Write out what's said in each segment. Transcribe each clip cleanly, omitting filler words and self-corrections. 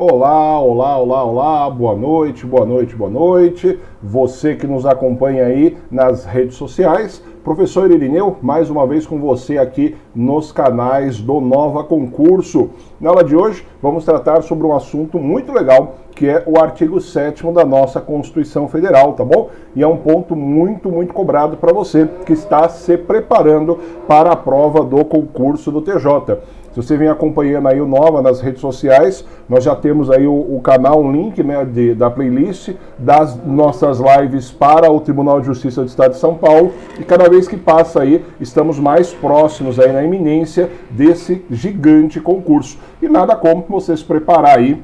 Olá, olá, olá, olá, boa noite, boa noite, boa noite. Você que nos acompanha aí nas redes sociais. Professor Irineu, mais uma vez com você aqui nos canais do Nova Concurso. Na aula de hoje vamos tratar sobre um assunto muito legal, que é o artigo 7º da nossa Constituição Federal, tá bom? E é um ponto muito cobrado para você que está se preparando para a prova do concurso do TJ. Se você vem acompanhando aí o Nova nas redes sociais, nós já temos aí o canal, um link, né, da playlist das nossas lives para o Tribunal de Justiça do Estado de São Paulo, e cada vez que passa aí, estamos mais próximos aí na iminência desse gigante concurso. E nada como você se preparar aí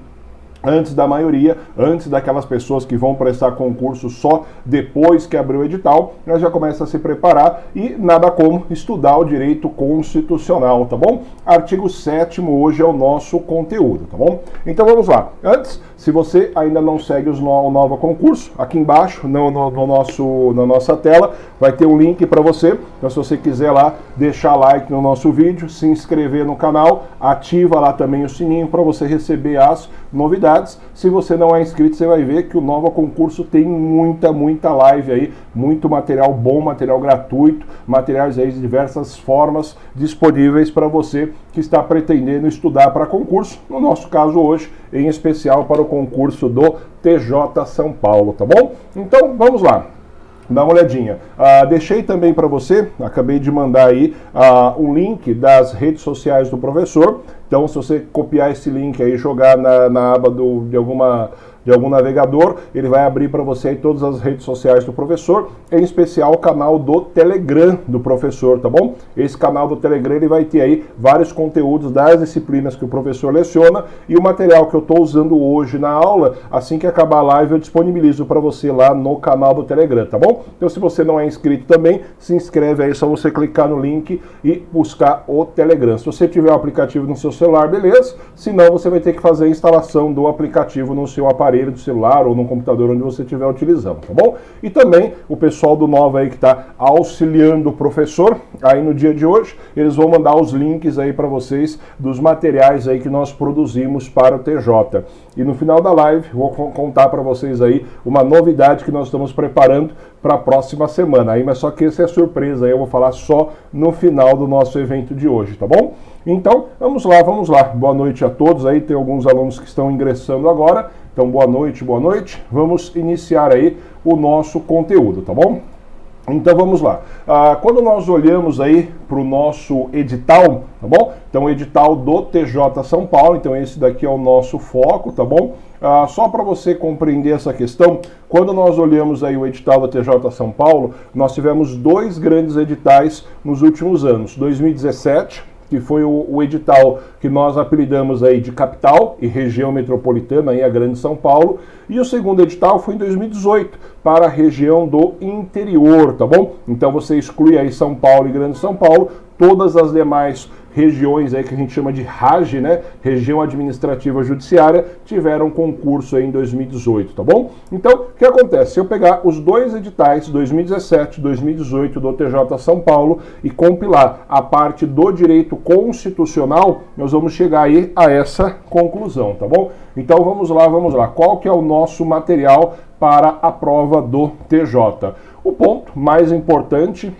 antes da maioria, antes daquelas pessoas que vão prestar concurso só depois que abrir o edital, nós já começa a se preparar e nada como estudar o direito constitucional, tá bom? Artigo 7º hoje é o nosso conteúdo, tá bom? Então vamos lá. Antes, se você ainda não segue o Nova Concurso, aqui embaixo, na nossa tela, vai ter um link para você. Então se você quiser lá deixar like no nosso vídeo, se inscrever no canal, ativa lá também o sininho para você receber as novidades. Se você não é inscrito, você vai ver que o Nova Concurso tem muita live aí, muito material bom, material gratuito, materiais aí de diversas formas disponíveis para você que está pretendendo estudar para concurso, no nosso caso hoje, em especial para o concurso do TJ São Paulo, tá bom? Então, vamos lá. Dá uma olhadinha. Deixei também para você, acabei de mandar aí um link das redes sociais do professor. Então, se você copiar esse link aí e jogar na aba de algum navegador, ele vai abrir para você aí todas as redes sociais do professor, em especial o canal do Telegram do professor, tá bom? Esse canal do Telegram ele vai ter aí vários conteúdos das disciplinas que o professor leciona e o material que eu estou usando hoje na aula, assim que acabar a live eu disponibilizo para você lá no canal do Telegram, tá bom? Então se você não é inscrito também, se inscreve aí, é só você clicar no link e buscar o Telegram. Se você tiver o aplicativo no seu celular, beleza? Se não, você vai ter que fazer a instalação do aplicativo no seu aparelho do celular ou no computador onde você estiver utilizando, tá bom? E também o pessoal do Nova aí que está auxiliando o professor aí no dia de hoje, eles vão mandar os links aí para vocês dos materiais aí que nós produzimos para o TJ. E no final da live vou contar para vocês aí uma novidade que nós estamos preparando para a próxima semana. Aí, mas só que essa é surpresa, aí eu vou falar só no final do nosso evento de hoje, tá bom? Então, vamos lá. Boa noite a todos aí, tem alguns alunos que estão ingressando agora. Então, boa noite. Vamos iniciar aí o nosso conteúdo, tá bom? Então vamos lá. Quando nós olhamos aí para o nosso edital, tá bom? Então o edital do TJ São Paulo, então esse daqui é o nosso foco, tá bom? Só para você compreender essa questão, quando nós olhamos aí o edital da TJ São Paulo, nós tivemos dois grandes editais nos últimos anos. 2017, que foi o edital que nós apelidamos aí de capital e região metropolitana, aí a Grande São Paulo, e o segundo edital foi em 2018, para a região do interior, tá bom? Então você exclui aí São Paulo e Grande São Paulo, todas as demais regiões aí que a gente chama de RAJ, né? Região Administrativa Judiciária, tiveram concurso aí em 2018, tá bom? Então, o que acontece? Se eu pegar os dois editais, 2017 e 2018 do TJ São Paulo, e compilar a parte do direito constitucional, nós vamos chegar aí a essa conclusão, tá bom? Então, vamos lá. Qual que é o nosso material para a prova do TJ? O ponto mais importante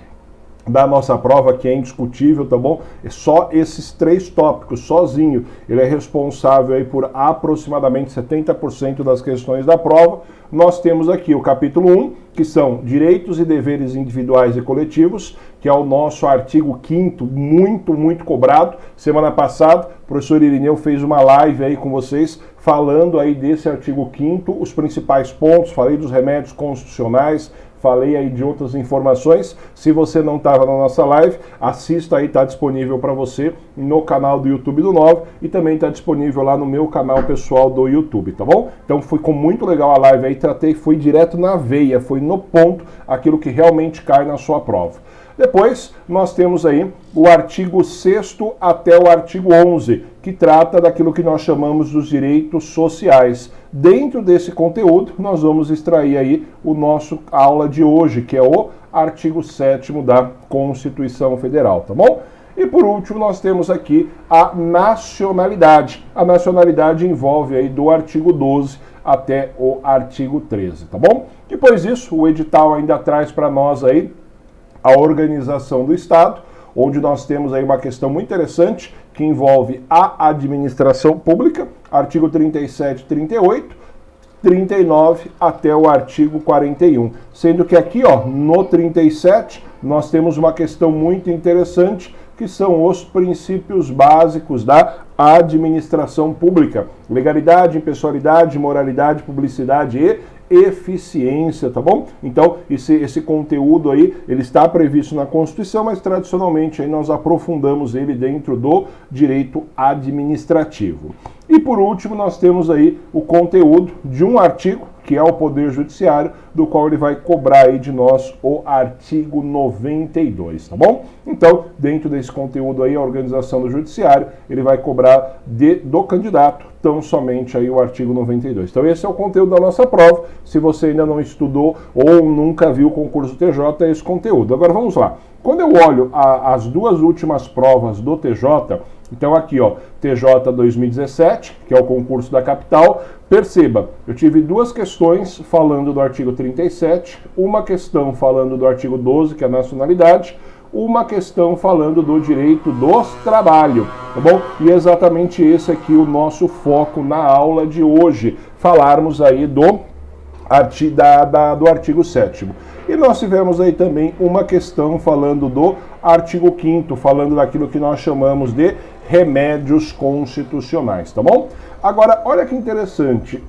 da nossa prova, que é indiscutível, tá bom? É só esses três tópicos, sozinho. Ele é responsável aí por aproximadamente 70% das questões da prova. Nós temos aqui o capítulo 1, que são direitos e deveres individuais e coletivos, que é o nosso artigo 5º, muito cobrado. Semana passada, o professor Irineu fez uma live aí com vocês, falando aí desse artigo 5º, os principais pontos, falei dos remédios constitucionais, falei aí de outras informações. Se você não estava na nossa live, assista aí, está disponível para você no canal do YouTube do Nova e também está disponível lá no meu canal pessoal do YouTube, tá bom? Então ficou muito legal a live aí, fui direto na veia, foi no ponto aquilo que realmente cai na sua prova. Depois, nós temos aí o artigo 6º até o artigo 11, que trata daquilo que nós chamamos dos direitos sociais. Dentro desse conteúdo, nós vamos extrair aí o nosso aula de hoje, que é o artigo 7º da Constituição Federal, tá bom? E por último, nós temos aqui a nacionalidade. A nacionalidade envolve aí do artigo 12 até o artigo 13, tá bom? Depois disso, o edital ainda traz para nós aí a organização do Estado, onde nós temos aí uma questão muito interessante que envolve a administração pública, artigo 37 e 38, 39 até o artigo 41. Sendo que aqui, ó, no 37, nós temos uma questão muito interessante, que são os princípios básicos da administração pública. Legalidade, impessoalidade, moralidade, publicidade e eficiência, tá bom? Então, esse conteúdo aí, ele está previsto na Constituição, mas tradicionalmente aí nós aprofundamos ele dentro do direito administrativo. E por último, nós temos aí o conteúdo de um artigo, que é o Poder Judiciário, do qual ele vai cobrar aí de nós o artigo 92, tá bom? Então, dentro desse conteúdo aí, a organização do Judiciário, ele vai cobrar do candidato tão somente aí o artigo 92. Então, esse é o conteúdo da nossa prova. Se você ainda não estudou ou nunca viu o concurso TJ, é esse conteúdo. Agora, vamos lá. Quando eu olho as duas últimas provas do TJ, então aqui, ó, TJ 2017, que é o concurso da capital, perceba, eu tive duas questões falando do artigo 37, uma questão falando do artigo 12, que é a nacionalidade, uma questão falando do direito do trabalho, tá bom? E é exatamente esse aqui o nosso foco na aula de hoje, falarmos aí do artigo 7º. E nós tivemos aí também uma questão falando do artigo 5º, falando daquilo que nós chamamos de remédios constitucionais, tá bom? Agora, olha que interessante,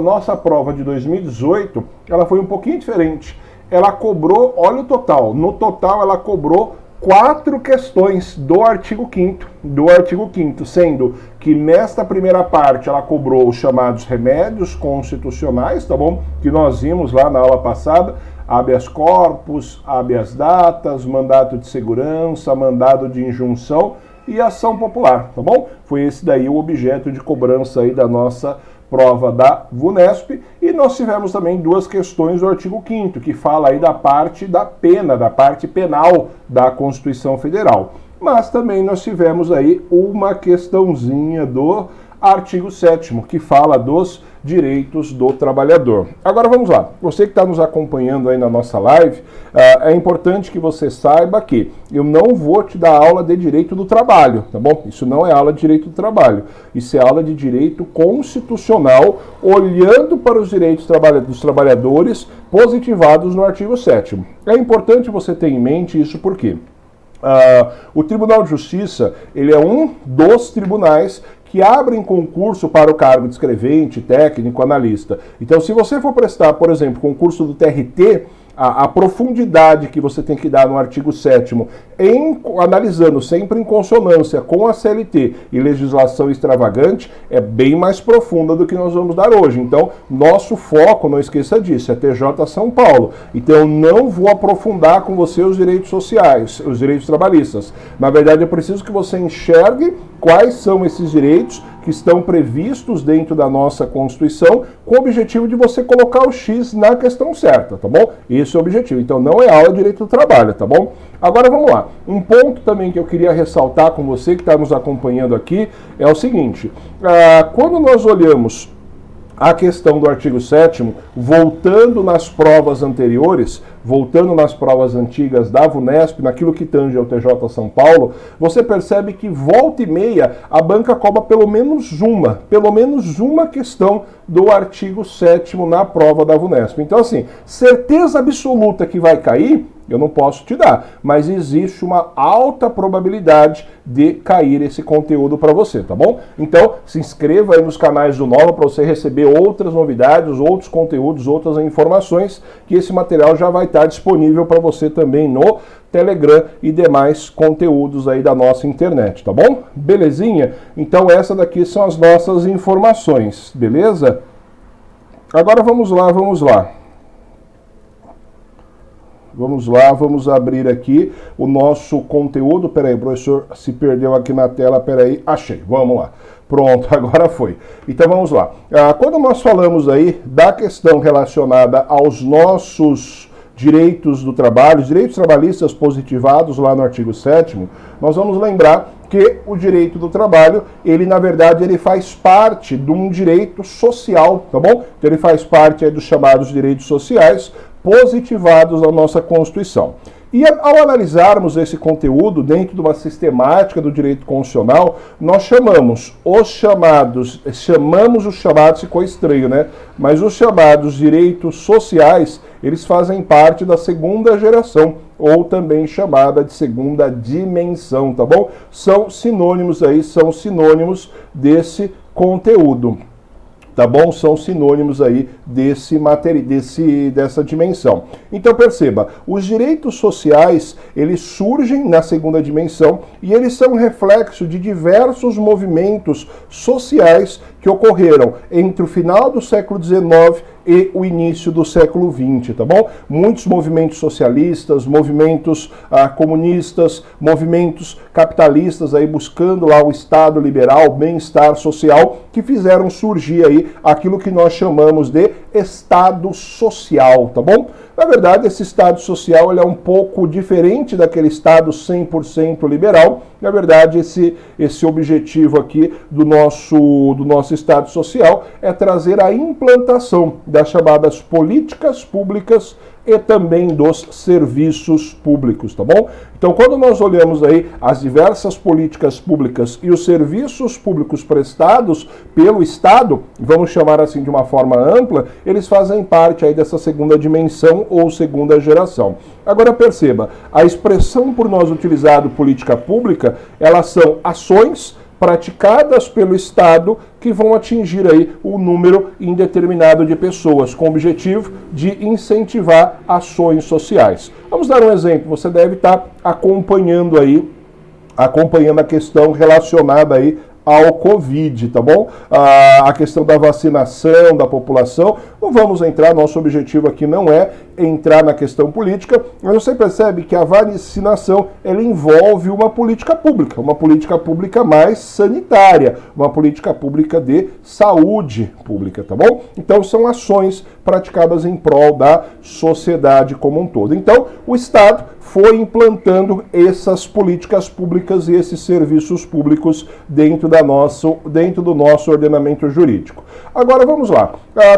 nossa prova de 2018, ela foi um pouquinho diferente. Ela cobrou, olha o total, no total ela cobrou 4 questões do artigo 5º, sendo que nesta primeira parte ela cobrou os chamados remédios constitucionais, tá bom? Que nós vimos lá na aula passada, habeas corpus, habeas datas, mandato de segurança, mandado de injunção e ação popular, tá bom? Foi esse daí o objeto de cobrança aí da nossa prova da VUNESP, e nós tivemos também duas questões do artigo 5º, que fala aí da parte da pena, da parte penal da Constituição Federal. Mas também nós tivemos aí uma questãozinha do artigo 7º, que fala dos direitos do trabalhador. Agora vamos lá, você que está nos acompanhando aí na nossa live, é importante que você saiba que eu não vou te dar aula de direito do trabalho, tá bom? Isso não é aula de direito do trabalho, isso é aula de direito constitucional, olhando para os direitos dos trabalhadores positivados no artigo 7º. É importante você ter em mente isso porque o Tribunal de Justiça, ele é um dos tribunais que abrem concurso para o cargo de escrevente, técnico, analista. Então, se você for prestar, por exemplo, concurso do TRT, a profundidade que você tem que dar no artigo 7º, analisando sempre em consonância com a CLT e legislação extravagante, é bem mais profunda do que nós vamos dar hoje. Então, nosso foco, não esqueça disso, é TJ São Paulo. Então, eu não vou aprofundar com você os direitos sociais, os direitos trabalhistas. Na verdade, eu preciso que você enxergue quais são esses direitos que estão previstos dentro da nossa Constituição, com o objetivo de você colocar o X na questão certa, tá bom? Esse é o objetivo. Então não é aula de direito do trabalho, tá bom? Agora vamos lá. Um ponto também que eu queria ressaltar com você que está nos acompanhando aqui é o seguinte: quando nós olhamos a questão do artigo 7º, voltando nas provas anteriores, voltando nas provas antigas da VUNESP, naquilo que tange ao TJ São Paulo, você percebe que volta e meia a banca cobra pelo menos uma questão do artigo 7º na prova da VUNESP. Então, assim, certeza absoluta que vai cair, eu não posso te dar, mas existe uma alta probabilidade de cair esse conteúdo para você, tá bom? Então, se inscreva aí nos canais do Nova para você receber outras novidades, outros conteúdos, outras informações, que esse material já vai estar disponível para você também no Telegram e demais conteúdos aí da nossa internet, tá bom? Belezinha? Então, essas daqui são as nossas informações, beleza? Agora vamos lá. Vamos abrir aqui o nosso conteúdo. Peraí, o professor se perdeu aqui na tela, peraí, achei, vamos lá. Pronto, agora foi. Então vamos lá. Quando nós falamos aí da questão relacionada aos nossos direitos do trabalho, os direitos trabalhistas positivados lá no artigo 7º, nós vamos lembrar que o direito do trabalho, ele na verdade ele faz parte de um direito social, tá bom? Então ele faz parte aí dos chamados direitos sociais positivados na nossa Constituição. E ao analisarmos esse conteúdo dentro de uma sistemática do direito constitucional, nós chamamos os chamados, ficou estranho, né? Mas os chamados direitos sociais, eles fazem parte da segunda geração, ou também chamada de segunda dimensão, tá bom? São sinônimos desse conteúdo. Tá bom? São sinônimos aí dessa dimensão. Então perceba, os direitos sociais, eles surgem na segunda dimensão e eles são reflexo de diversos movimentos sociais que ocorreram entre o final do século XIX e o início do século XX, tá bom? Muitos movimentos socialistas, movimentos comunistas, movimentos capitalistas aí buscando lá o Estado liberal, bem-estar social, que fizeram surgir aí aquilo que nós chamamos de Estado social, tá bom? Na verdade, esse Estado social ele é um pouco diferente daquele Estado 100% liberal. Na verdade, esse objetivo aqui do nosso Estado social é trazer a implantação das chamadas políticas públicas e também dos serviços públicos, tá bom? Então, quando nós olhamos aí as diversas políticas públicas e os serviços públicos prestados pelo Estado, vamos chamar assim de uma forma ampla, eles fazem parte aí dessa segunda dimensão ou segunda geração. Agora perceba, a expressão por nós utilizado política pública, elas são ações praticadas pelo Estado que vão atingir aí um número indeterminado de pessoas, com o objetivo de incentivar ações sociais. Vamos dar um exemplo, você deve estar acompanhando a questão relacionada aí ao Covid, tá bom? A questão da vacinação da população, não vamos entrar, nosso objetivo aqui não é entrar na questão política, mas você percebe que a vacinação, ela envolve uma política pública mais sanitária, uma política pública de saúde pública, tá bom? Então são ações praticadas em prol da sociedade como um todo. Então, o Estado foi implantando essas políticas públicas e esses serviços públicos dentro do nosso ordenamento jurídico. Agora vamos lá.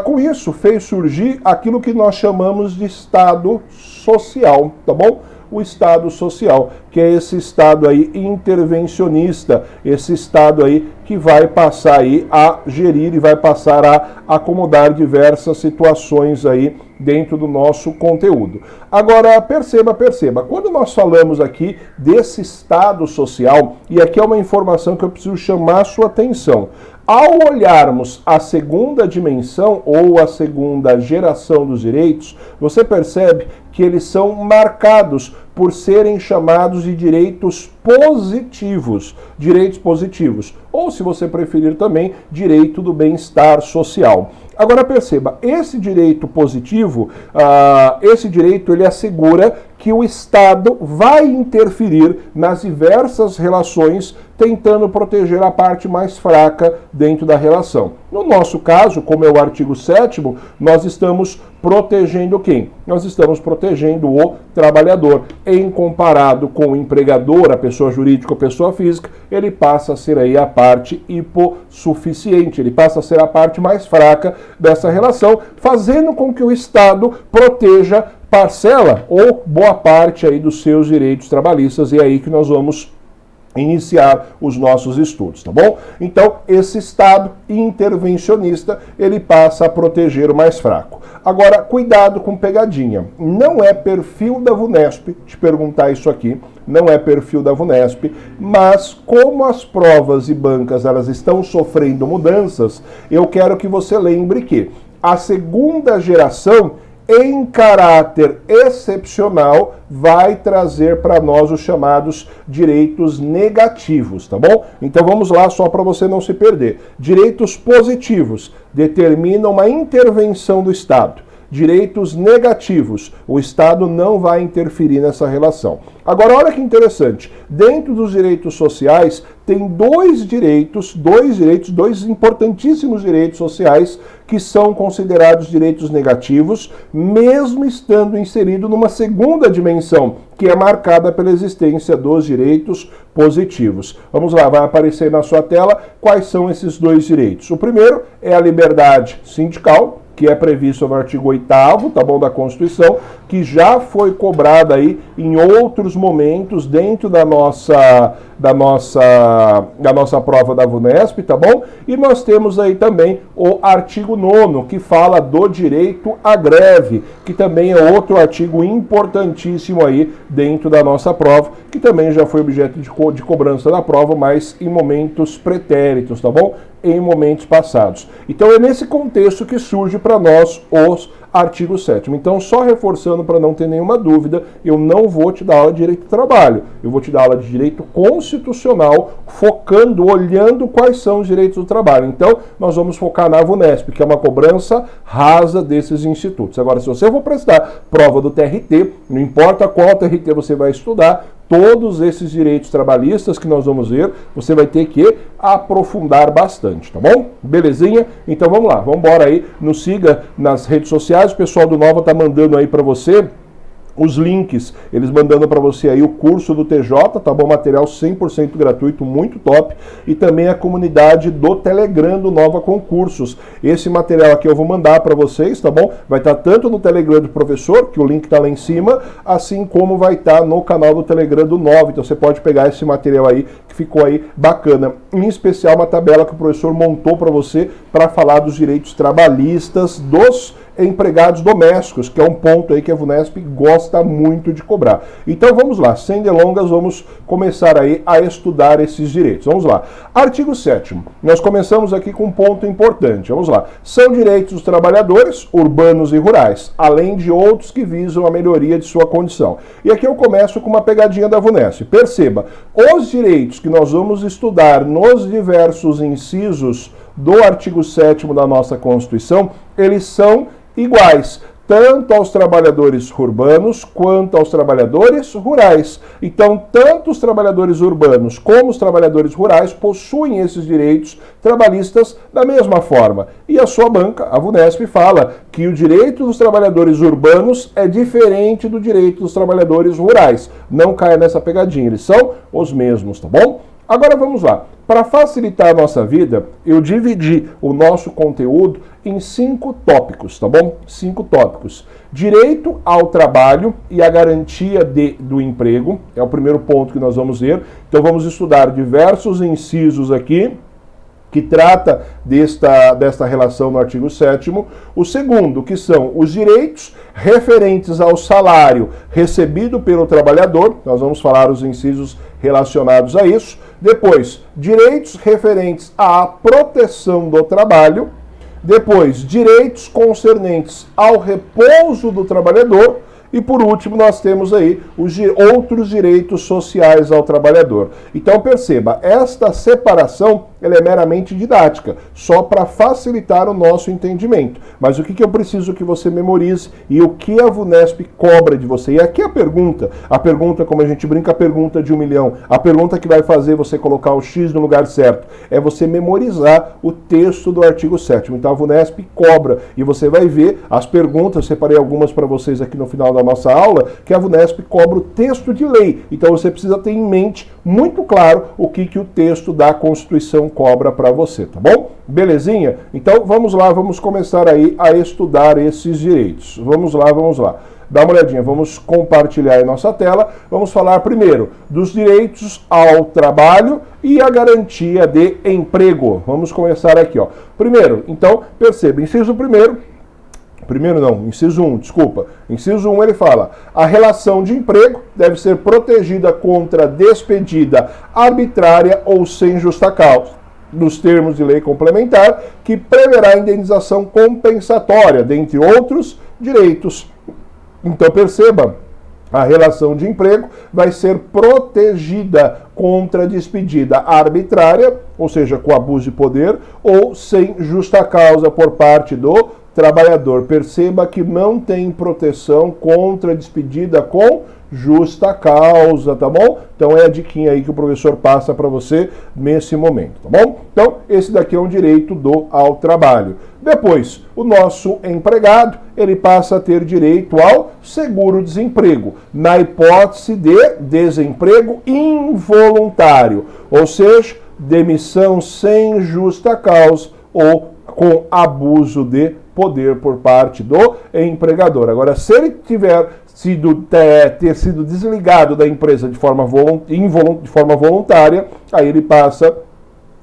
Com isso fez surgir aquilo que nós chamamos de Estado social, tá bom? O Estado social, que é esse Estado aí intervencionista, esse Estado aí que vai passar aí a gerir e vai passar a acomodar diversas situações aí dentro do nosso conteúdo. Agora, perceba, quando nós falamos aqui desse Estado social, e aqui é uma informação que eu preciso chamar a sua atenção, ao olharmos a segunda dimensão ou a segunda geração dos direitos, você percebe que eles são marcados por serem chamados de direitos positivos, ou se você preferir também, direito do bem-estar social. Agora perceba, esse direito positivo, esse direito ele assegura que o Estado vai interferir nas diversas relações, tentando proteger a parte mais fraca dentro da relação. No nosso caso, como é o artigo 7º, nós estamos protegendo quem? Nós estamos protegendo o trabalhador. Em comparado com o empregador, a pessoa jurídica ou pessoa física, ele passa a ser aí a parte hipossuficiente, ele passa a ser a parte mais fraca dessa relação, fazendo com que o Estado proteja parcela ou boa parte aí dos seus direitos trabalhistas, e é aí que nós vamos iniciar os nossos estudos, tá bom? Então, esse Estado intervencionista, ele passa a proteger o mais fraco. Agora, cuidado com pegadinha. Não é perfil da VUNESP te perguntar isso aqui, não é perfil da VUNESP, mas como as provas e bancas elas estão sofrendo mudanças, eu quero que você lembre que a segunda geração, em caráter excepcional, vai trazer para nós os chamados direitos negativos, tá bom? Então vamos lá, só para você não se perder. Direitos positivos determinam uma intervenção do Estado. direitos negativos. O Estado não vai interferir nessa relação. Agora, olha que interessante. Dentro dos direitos sociais, tem dois importantíssimos direitos sociais que são considerados direitos negativos, mesmo estando inserido numa segunda dimensão, que é marcada pela existência dos direitos positivos. Vamos lá, vai aparecer na sua tela quais são esses dois direitos. O primeiro é a liberdade sindical, que é previsto no artigo 8º, tá bom, da Constituição, que já foi cobrada aí em outros momentos dentro da nossa prova da VUNESP, tá bom? E nós temos aí também o artigo 9º, que fala do direito à greve, que também é outro artigo importantíssimo aí dentro da nossa prova, que também já foi objeto de cobrança da prova, mas em momentos pretéritos, tá bom? Em momentos passados. Então é nesse contexto que surge para nós os artigos 7º. Então, só reforçando para não ter nenhuma dúvida, eu não vou te dar aula de direito do trabalho, eu vou te dar aula de direito constitucional, focando, olhando quais são os direitos do trabalho. Então, nós vamos focar na VUNESP, que é uma cobrança rasa desses institutos. Agora, se você for prestar prova do TRT, não importa qual TRT você vai estudar, todos esses direitos trabalhistas que nós vamos ver, você vai ter que aprofundar bastante, tá bom? Belezinha? Então vamos lá, vamos embora aí, nos siga nas redes sociais, o pessoal do Nova tá mandando aí para você os links, eles mandando para você aí o curso do TJ, tá bom? Material 100% gratuito, muito top. E também a comunidade do Telegram do Nova Concursos. Esse material aqui eu vou mandar para vocês, tá bom? Vai estar tanto no Telegram do professor, que o link tá lá em cima, assim como vai estar no canal do Telegram do Nova. Então você pode pegar esse material aí, que ficou aí bacana. Em especial uma tabela que o professor montou para você, para falar dos direitos trabalhistas dos empregados domésticos, que é um ponto aí que a VUNESP gosta muito de cobrar. Então vamos lá, sem delongas, vamos começar aí a estudar esses direitos. Vamos lá. Artigo 7º. Nós começamos aqui com um ponto importante. Vamos lá. São direitos dos trabalhadores urbanos e rurais, além de outros que visam a melhoria de sua condição. E aqui eu começo com uma pegadinha da VUNESP. Perceba, os direitos que nós vamos estudar nos diversos incisos do artigo 7º da nossa Constituição, eles são iguais, tanto aos trabalhadores urbanos quanto aos trabalhadores rurais. Então, tanto os trabalhadores urbanos como os trabalhadores rurais possuem esses direitos trabalhistas da mesma forma. E a sua banca, a VUNESP, fala que o direito dos trabalhadores urbanos é diferente do direito dos trabalhadores rurais. Não caia nessa pegadinha, eles são os mesmos, tá bom? Agora vamos lá. Para facilitar a nossa vida, eu dividi o nosso conteúdo em 5 tópicos, tá bom? 5 tópicos. Direito ao trabalho e a garantia do emprego, é o primeiro ponto que nós vamos ver. Então vamos estudar diversos incisos aqui, que trata desta relação no artigo 7º. O segundo, que são os direitos referentes ao salário recebido pelo trabalhador, nós vamos falar os incisos relacionados a isso. Depois, direitos referentes à proteção do trabalho. Depois, direitos concernentes ao repouso do trabalhador. E por último, nós temos aí os outros direitos sociais ao trabalhador. Então perceba, esta separação ela é meramente didática, só para facilitar o nosso entendimento. Mas o que eu preciso que você memorize e o que a VUNESP cobra de você? E aqui a pergunta, como a gente brinca, a pergunta de 1 milhão, a pergunta que vai fazer você colocar o X no lugar certo, é você memorizar o texto do artigo 7º. Então a VUNESP cobra, e você vai ver as perguntas, separei algumas para vocês aqui no final da nossa aula, que a VUNESP cobra o texto de lei. Então você precisa ter em mente muito claro o que o texto da Constituição cobra para você, tá bom? Belezinha? Então vamos lá, vamos começar aí a estudar esses direitos. Vamos lá. Dá uma olhadinha, vamos compartilhar aí nossa tela. Vamos falar primeiro dos direitos ao trabalho e a garantia de emprego. Vamos começar aqui, ó. Primeiro, então, perceba, inciso inciso 1, desculpa. Inciso 1 ele fala: a relação de emprego deve ser protegida contra despedida arbitrária ou sem justa causa, nos termos de lei complementar, que preverá indenização compensatória, dentre outros direitos. Então perceba, a relação de emprego vai ser protegida contra despedida arbitrária, ou seja, com abuso de poder, ou sem justa causa por parte do trabalhador. Perceba que não tem proteção contra despedida com justa causa, tá bom? Então é a diquinha aí que o professor passa para você nesse momento, tá bom? Então esse daqui é um direito ao trabalho. Depois, o nosso empregado, ele passa a ter direito ao seguro-desemprego, na hipótese de desemprego involuntário, ou seja, demissão sem justa causa ou com abuso de poder por parte do empregador. Agora, se ele ter sido desligado da empresa de forma voluntária, aí ele passa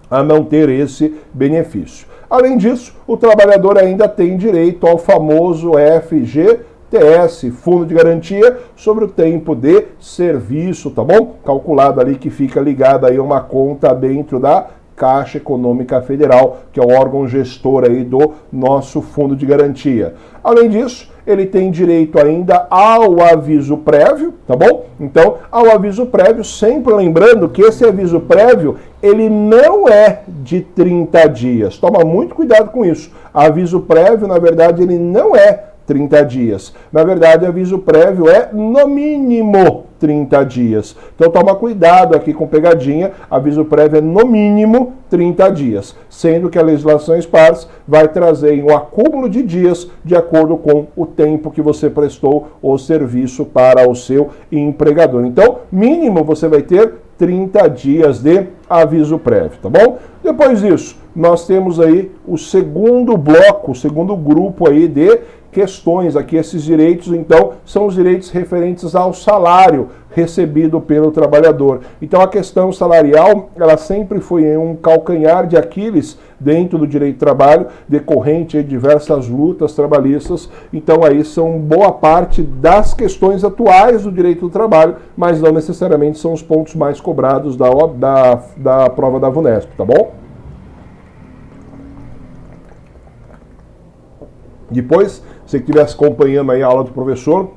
a não ter esse benefício. Além disso, o trabalhador ainda tem direito ao famoso FGTS, Fundo de Garantia sobre o Tempo de Serviço, tá bom? Calculado ali que fica ligado aí a uma conta dentro da Caixa Econômica Federal, que é o órgão gestor aí do nosso fundo de garantia. Além disso, ele tem direito ainda ao aviso prévio, tá bom? Então, ao aviso prévio, sempre lembrando que esse aviso prévio, ele não é de 30 dias. Toma muito cuidado com isso. Aviso prévio, na verdade, ele não é 30 dias. Na verdade, aviso prévio é no mínimo 30 dias. Então toma cuidado aqui com pegadinha, aviso prévio é no mínimo 30 dias, sendo que a legislação esparsa vai trazer um acúmulo de dias de acordo com o tempo que você prestou o serviço para o seu empregador. Então, mínimo você vai ter 30 dias de aviso prévio, tá bom? Depois disso, nós temos aí o segundo bloco, o segundo grupo aí de questões aqui, esses direitos, então, são os direitos referentes ao salário recebido pelo trabalhador. Então, a questão salarial, ela sempre foi um calcanhar de Aquiles dentro do direito do trabalho, decorrente de diversas lutas trabalhistas. Então, aí são boa parte das questões atuais do direito do trabalho, mas não necessariamente são os pontos mais cobrados da prova da VUNESP, tá bom? Depois, se você estiver acompanhando aí a aula do professor,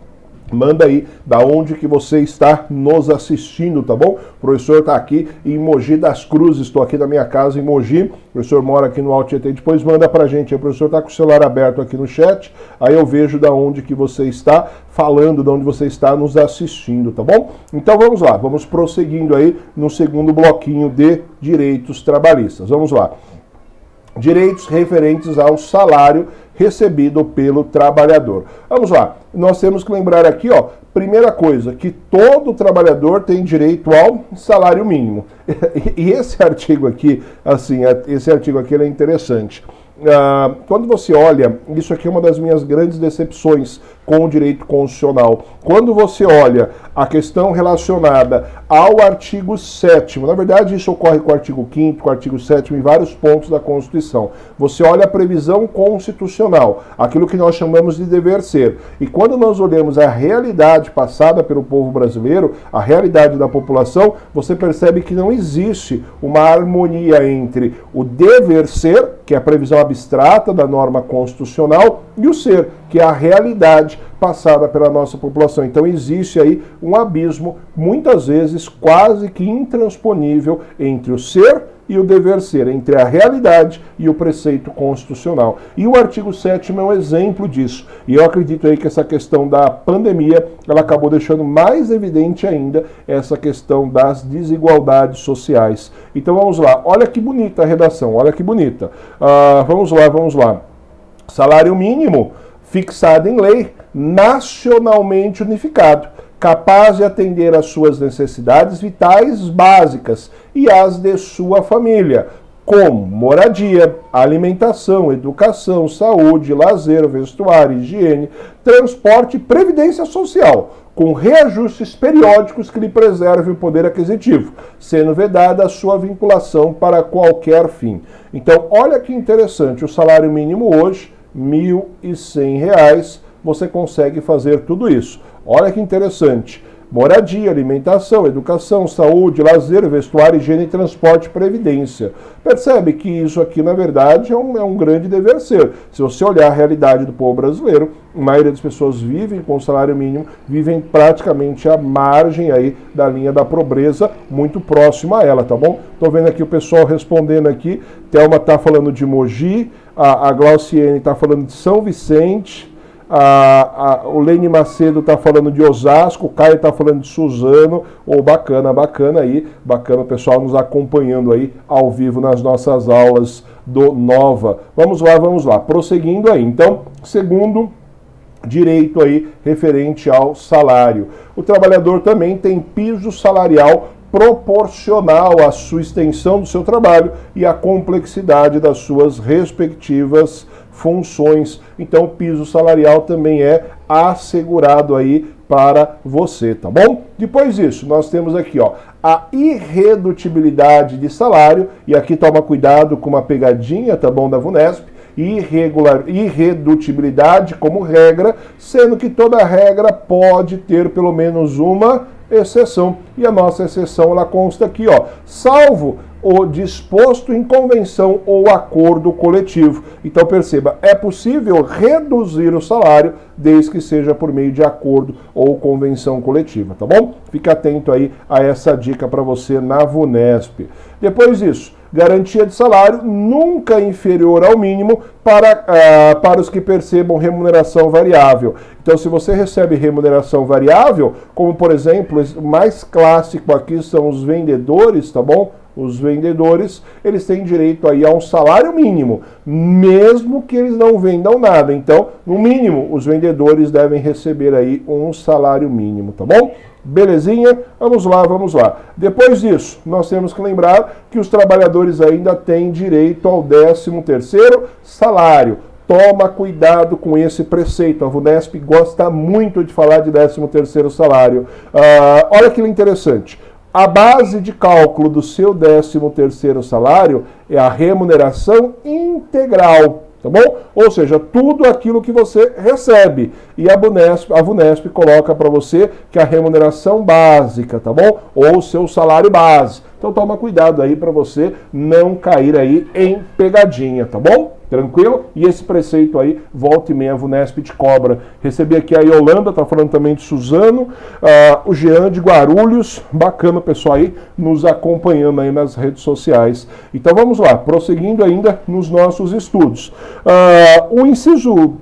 manda aí da onde que você está nos assistindo, tá bom? O professor está aqui em Mogi das Cruzes, estou aqui na minha casa em Mogi, o professor mora aqui no Alto Tietê, depois manda pra gente, o professor está com o celular aberto aqui no chat, aí eu vejo da onde que você está falando, de onde você está nos assistindo, tá bom? Então vamos lá, vamos prosseguindo aí no segundo bloquinho de direitos trabalhistas, vamos lá. Direitos referentes ao salário recebido pelo trabalhador. Vamos lá, nós temos que lembrar aqui, ó, primeira coisa, que todo trabalhador tem direito ao salário mínimo. E esse artigo aqui, assim, esse artigo aqui ele é interessante. Quando você olha, isso aqui é uma das minhas grandes decepções com o direito constitucional. Quando você olha a questão relacionada ao artigo 7º, na verdade isso ocorre com o artigo 5º, com o artigo 7º, em vários pontos da Constituição. Você olha a previsão constitucional, aquilo que nós chamamos de dever ser. E quando nós olhamos a realidade passada pelo povo brasileiro, a realidade da população, você percebe que não existe uma harmonia entre o dever ser, que é a previsão abstrata da norma constitucional, e o ser, que é a realidade passada pela nossa população. Então existe aí um abismo, muitas vezes quase que intransponível, entre o ser e o dever ser, entre a realidade e o preceito constitucional. E o artigo 7º é um exemplo disso. E eu acredito aí que essa questão da pandemia, ela acabou deixando mais evidente ainda essa questão das desigualdades sociais. Então vamos lá, olha que bonita a redação, olha que bonita. Vamos lá. Salário mínimo fixado em lei, nacionalmente unificado, capaz de atender às suas necessidades vitais básicas e às de sua família, como moradia, alimentação, educação, saúde, lazer, vestuário, higiene, transporte e previdência social, com reajustes periódicos que lhe preservem o poder aquisitivo, sendo vedada a sua vinculação para qualquer fim. Então, olha que interessante, o salário mínimo hoje, R$ 1.100, você consegue fazer tudo isso. Olha que interessante. moradia, alimentação, educação, saúde, lazer, vestuário, higiene, transporte e previdência. Percebe que isso aqui, na verdade, é um grande dever ser. Se você olhar a realidade do povo brasileiro, a maioria das pessoas vivem com salário mínimo, vivem praticamente à margem aí da linha da pobreza, muito próxima a ela, tá bom? Tô vendo aqui o pessoal respondendo aqui, Thelma tá falando de Mogi, a Glauciene tá falando de São Vicente, o Lene Macedo está falando de Osasco, o Caio está falando de Suzano, bacana aí, bacana o pessoal nos acompanhando aí ao vivo nas nossas aulas do Nova. Vamos lá, prosseguindo aí. Então, segundo direito aí referente ao salário. O trabalhador também tem piso salarial proporcional à sua extensão do seu trabalho e à complexidade das suas respectivas funções. Então, o piso salarial também é assegurado aí para você, tá bom? Depois disso, nós temos aqui, ó, a irredutibilidade de salário, e aqui toma cuidado com uma pegadinha, tá bom, da VUNESP, irredutibilidade como regra, sendo que toda regra pode ter pelo menos uma exceção, e a nossa exceção ela consta aqui, ó, salvo o disposto em convenção ou acordo coletivo. Então perceba, é possível reduzir o salário desde que seja por meio de acordo ou convenção coletiva, tá bom? Fica atento aí a essa dica para você na VUNESP. Depois disso, garantia de salário nunca inferior ao mínimo para os que percebam remuneração variável. Então, se você recebe remuneração variável, como por exemplo, o mais clássico aqui são os vendedores, tá bom? Os vendedores, eles têm direito aí a um salário mínimo, mesmo que eles não vendam nada. Então, no mínimo, os vendedores devem receber aí um salário mínimo, tá bom? Belezinha? Vamos lá. Depois disso, nós temos que lembrar que os trabalhadores ainda têm direito ao 13º salário. Toma cuidado com esse preceito. A VUNESP gosta muito de falar de 13º salário. Olha que interessante. A base de cálculo do seu 13º salário é a remuneração integral, tá bom? Ou seja, tudo aquilo que você recebe. E a VUNESP coloca para você que a remuneração básica, tá bom? Ou o seu salário base. Então toma cuidado aí para você não cair aí em pegadinha, tá bom? Tranquilo? E esse preceito aí, volta e meia, a VUNESP te cobra. Recebi aqui a Yolanda, tá falando também de Suzano, o Jean de Guarulhos, bacana o pessoal aí nos acompanhando aí nas redes sociais. Então vamos lá, prosseguindo ainda nos nossos estudos. O inciso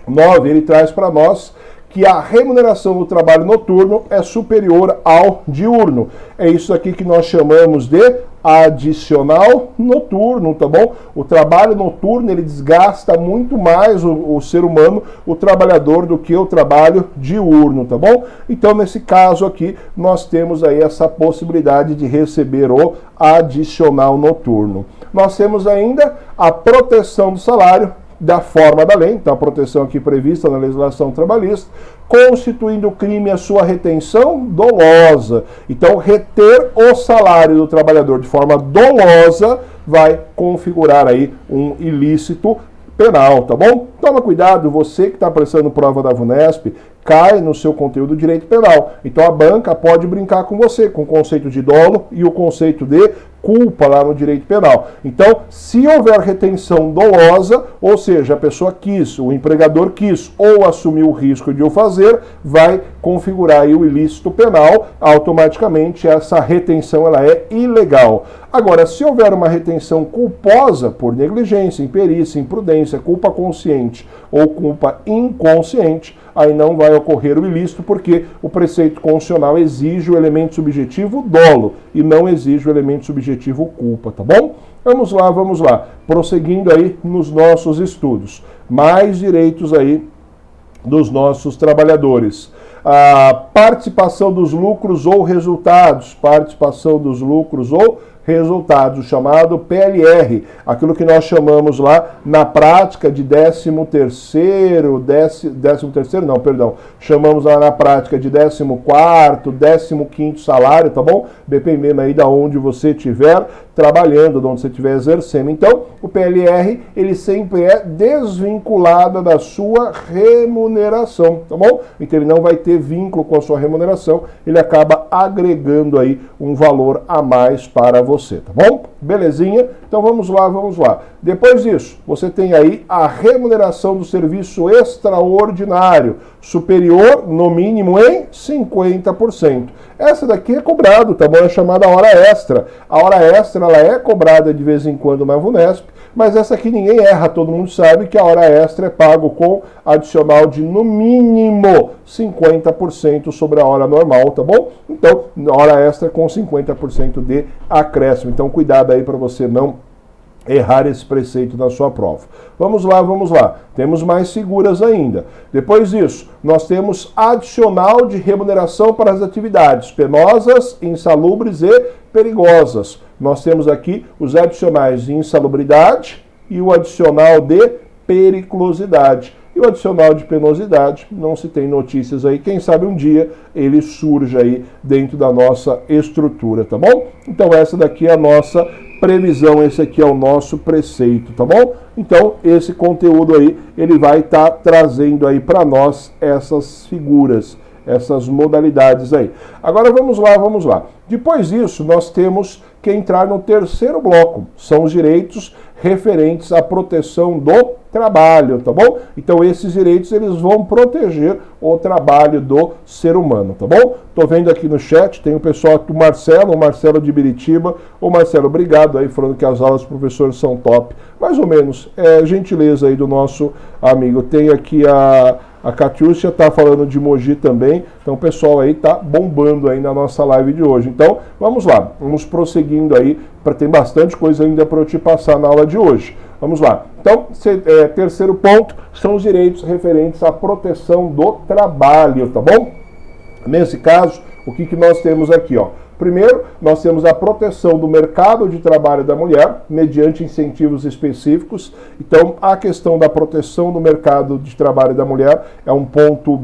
9, ele traz para nós que a remuneração do trabalho noturno é superior ao diurno. É isso aqui que nós chamamos de adicional noturno, tá bom? O trabalho noturno, ele desgasta muito mais o ser humano, o trabalhador, do que o trabalho diurno, tá bom? Então, nesse caso aqui, nós temos aí essa possibilidade de receber o adicional noturno. Nós temos ainda a proteção do salário, da forma da lei, então a proteção aqui prevista na legislação trabalhista, constituindo crime a sua retenção dolosa. Então, reter o salário do trabalhador de forma dolosa vai configurar aí um ilícito penal, tá bom? Toma cuidado, você que está prestando prova da VUNESP, cai no seu conteúdo de direito penal. Então a banca pode brincar com você, com o conceito de dolo e o conceito de culpa lá no direito penal. Então, se houver retenção dolosa, ou seja, a pessoa quis, o empregador quis ou assumiu o risco de o fazer, vai configurar aí o ilícito penal, automaticamente essa retenção ela é ilegal. Agora, se houver uma retenção culposa por negligência, imperícia, imprudência, culpa consciente ou culpa inconsciente, aí não vai ocorrer o ilícito, porque o preceito constitucional exige o elemento subjetivo dolo e não exige o elemento subjetivo culpa, tá bom? Vamos lá. Prosseguindo aí nos nossos estudos. Mais direitos aí dos nossos trabalhadores. A participação dos lucros ou resultados. O chamado PLR, aquilo que nós chamamos lá na prática de 13º, chamamos lá na prática de 14º, 15º salário, tá bom? Dependendo aí de onde você estiver, trabalhando, de onde você estiver exercendo. Então, o PLR, ele sempre é desvinculado da sua remuneração, tá bom? Então, ele não vai ter vínculo com a sua remuneração, ele acaba agregando aí um valor a mais para você, tá bom? Belezinha? Então, vamos lá, vamos lá. Depois disso, você tem aí a remuneração do serviço extraordinário, superior, no mínimo, em 50%. Essa daqui é cobrado, tá bom? É chamada hora extra. A hora extra, ela é cobrada de vez em quando na VUNESP, mas essa aqui ninguém erra, todo mundo sabe que a hora extra é pago com adicional de, no mínimo, 50% sobre a hora normal, tá bom? Então, hora extra com 50% de acréscimo. Então, cuidado aí para você não errar esse preceito na sua prova. Vamos lá, vamos lá. Temos mais figuras ainda. Depois disso, nós temos adicional de remuneração para as atividades penosas, insalubres e perigosas. Nós temos aqui os adicionais de insalubridade e o adicional de periculosidade. E o adicional de penosidade, não se tem notícias aí, quem sabe um dia ele surja aí dentro da nossa estrutura, tá bom? Então essa daqui é a nossa previsão, esse aqui é o nosso preceito, tá bom? Então esse conteúdo aí, ele vai estar trazendo aí para nós essas figuras, essas modalidades aí. Agora vamos lá, vamos lá. Depois disso, nós temos que entrar no terceiro bloco, são os direitos referentes à proteção do trabalho, tá bom? Então esses direitos, eles vão proteger o trabalho do ser humano, tá bom? Tô vendo aqui no chat, tem o pessoal aqui, o Marcelo de Biritiba. Ô Marcelo, obrigado aí, falando que as aulas dos professores são top. Mais ou menos, gentileza aí do nosso amigo. Tem aqui a Catiúcia tá falando de Mogi também, então o pessoal aí tá bombando aí na nossa live de hoje. Então, vamos lá, vamos prosseguindo aí, tem bastante coisa ainda para eu te passar na aula de hoje. Vamos lá. Então, terceiro ponto, são os direitos referentes à proteção do trabalho, tá bom? Nesse caso, o que nós temos aqui, ó? Primeiro, nós temos a proteção do mercado de trabalho da mulher, mediante incentivos específicos. Então, a questão da proteção do mercado de trabalho da mulher é um ponto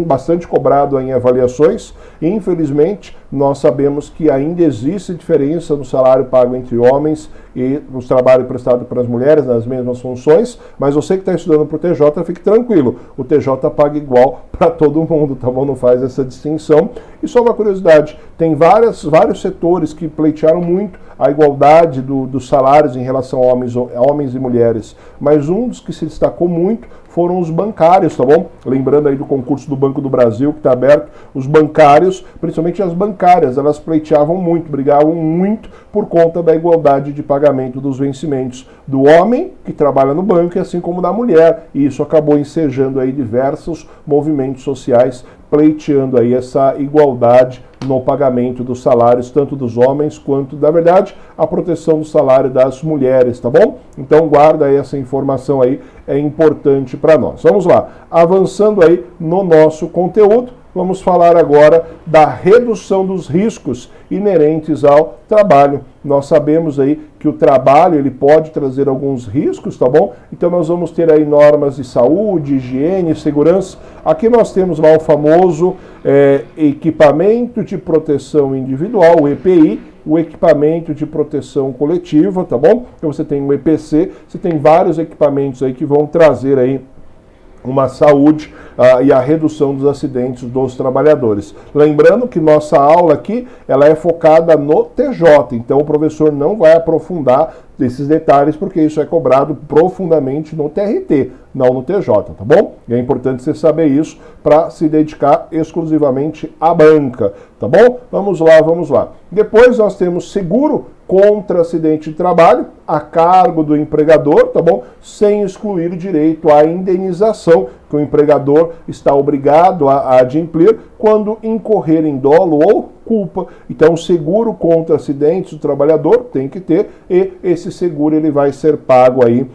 bastante cobrado em avaliações. Infelizmente, nós sabemos que ainda existe diferença no salário pago entre homens e no trabalho prestado para as mulheres nas mesmas funções, mas você que está estudando para o TJ, fique tranquilo, o TJ paga igual para todo mundo, tá bom? Não faz essa distinção. E só uma curiosidade, tem vários setores que pleitearam muito a igualdade dos salários em relação a homens e mulheres, mas um dos que se destacou muito foram os bancários, tá bom? Lembrando aí do concurso do Banco do Brasil que está aberto, os bancários, principalmente as bancárias, elas pleiteavam muito, brigavam muito por conta da igualdade de pagamento dos vencimentos do homem que trabalha no banco e assim como da mulher, e isso acabou ensejando aí diversos movimentos sociais pleiteando aí essa igualdade no pagamento dos salários, tanto dos homens quanto, na verdade, a proteção do salário das mulheres, tá bom? Então guarda aí essa informação aí, é importante para nós. Vamos lá, avançando aí no nosso conteúdo, vamos falar agora da redução dos riscos inerentes ao trabalho. Nós sabemos aí que o trabalho ele pode trazer alguns riscos, tá bom? Então nós vamos ter aí normas de saúde, higiene, segurança. Aqui nós temos lá o famoso equipamento de proteção individual, o EPI, o equipamento de proteção coletiva, tá bom? Então você tem o EPC, você tem vários equipamentos aí que vão trazer aí uma saúde e a redução dos acidentes dos trabalhadores. Lembrando que nossa aula aqui, ela é focada no TJ, então o professor não vai aprofundar desses detalhes, porque isso é cobrado profundamente no TRT, não no TJ, tá bom? E é importante você saber isso para se dedicar exclusivamente à banca, tá bom? Vamos lá, vamos lá. Depois nós temos seguro contra acidente de trabalho, a cargo do empregador, tá bom? Sem excluir o direito à indenização que o empregador está obrigado a adimplir quando incorrer em dolo ou culpa. Então, seguro contra acidentes do trabalhador tem que ter, e esse seguro ele vai ser pago aí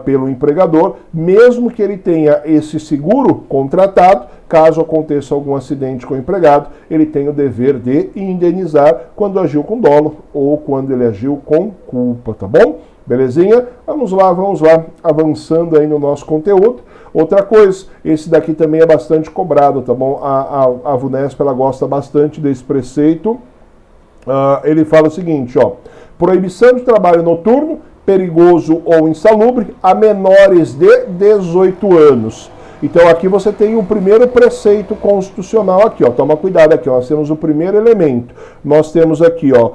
pelo empregador, mesmo que ele tenha esse seguro contratado, caso aconteça algum acidente com o empregado, ele tem o dever de indenizar quando agiu com dolo ou quando ele agiu com culpa, tá bom? Belezinha? Vamos lá, avançando aí no nosso conteúdo. Outra coisa, esse daqui também é bastante cobrado, tá bom? A VUNESP, ela gosta bastante desse preceito, ele fala o seguinte, ó, proibição de trabalho noturno, perigoso ou insalubre a menores de 18 anos. Então aqui você tem o primeiro preceito constitucional aqui, ó. Toma cuidado aqui, ó. Nós temos o primeiro elemento. Nós temos aqui, ó,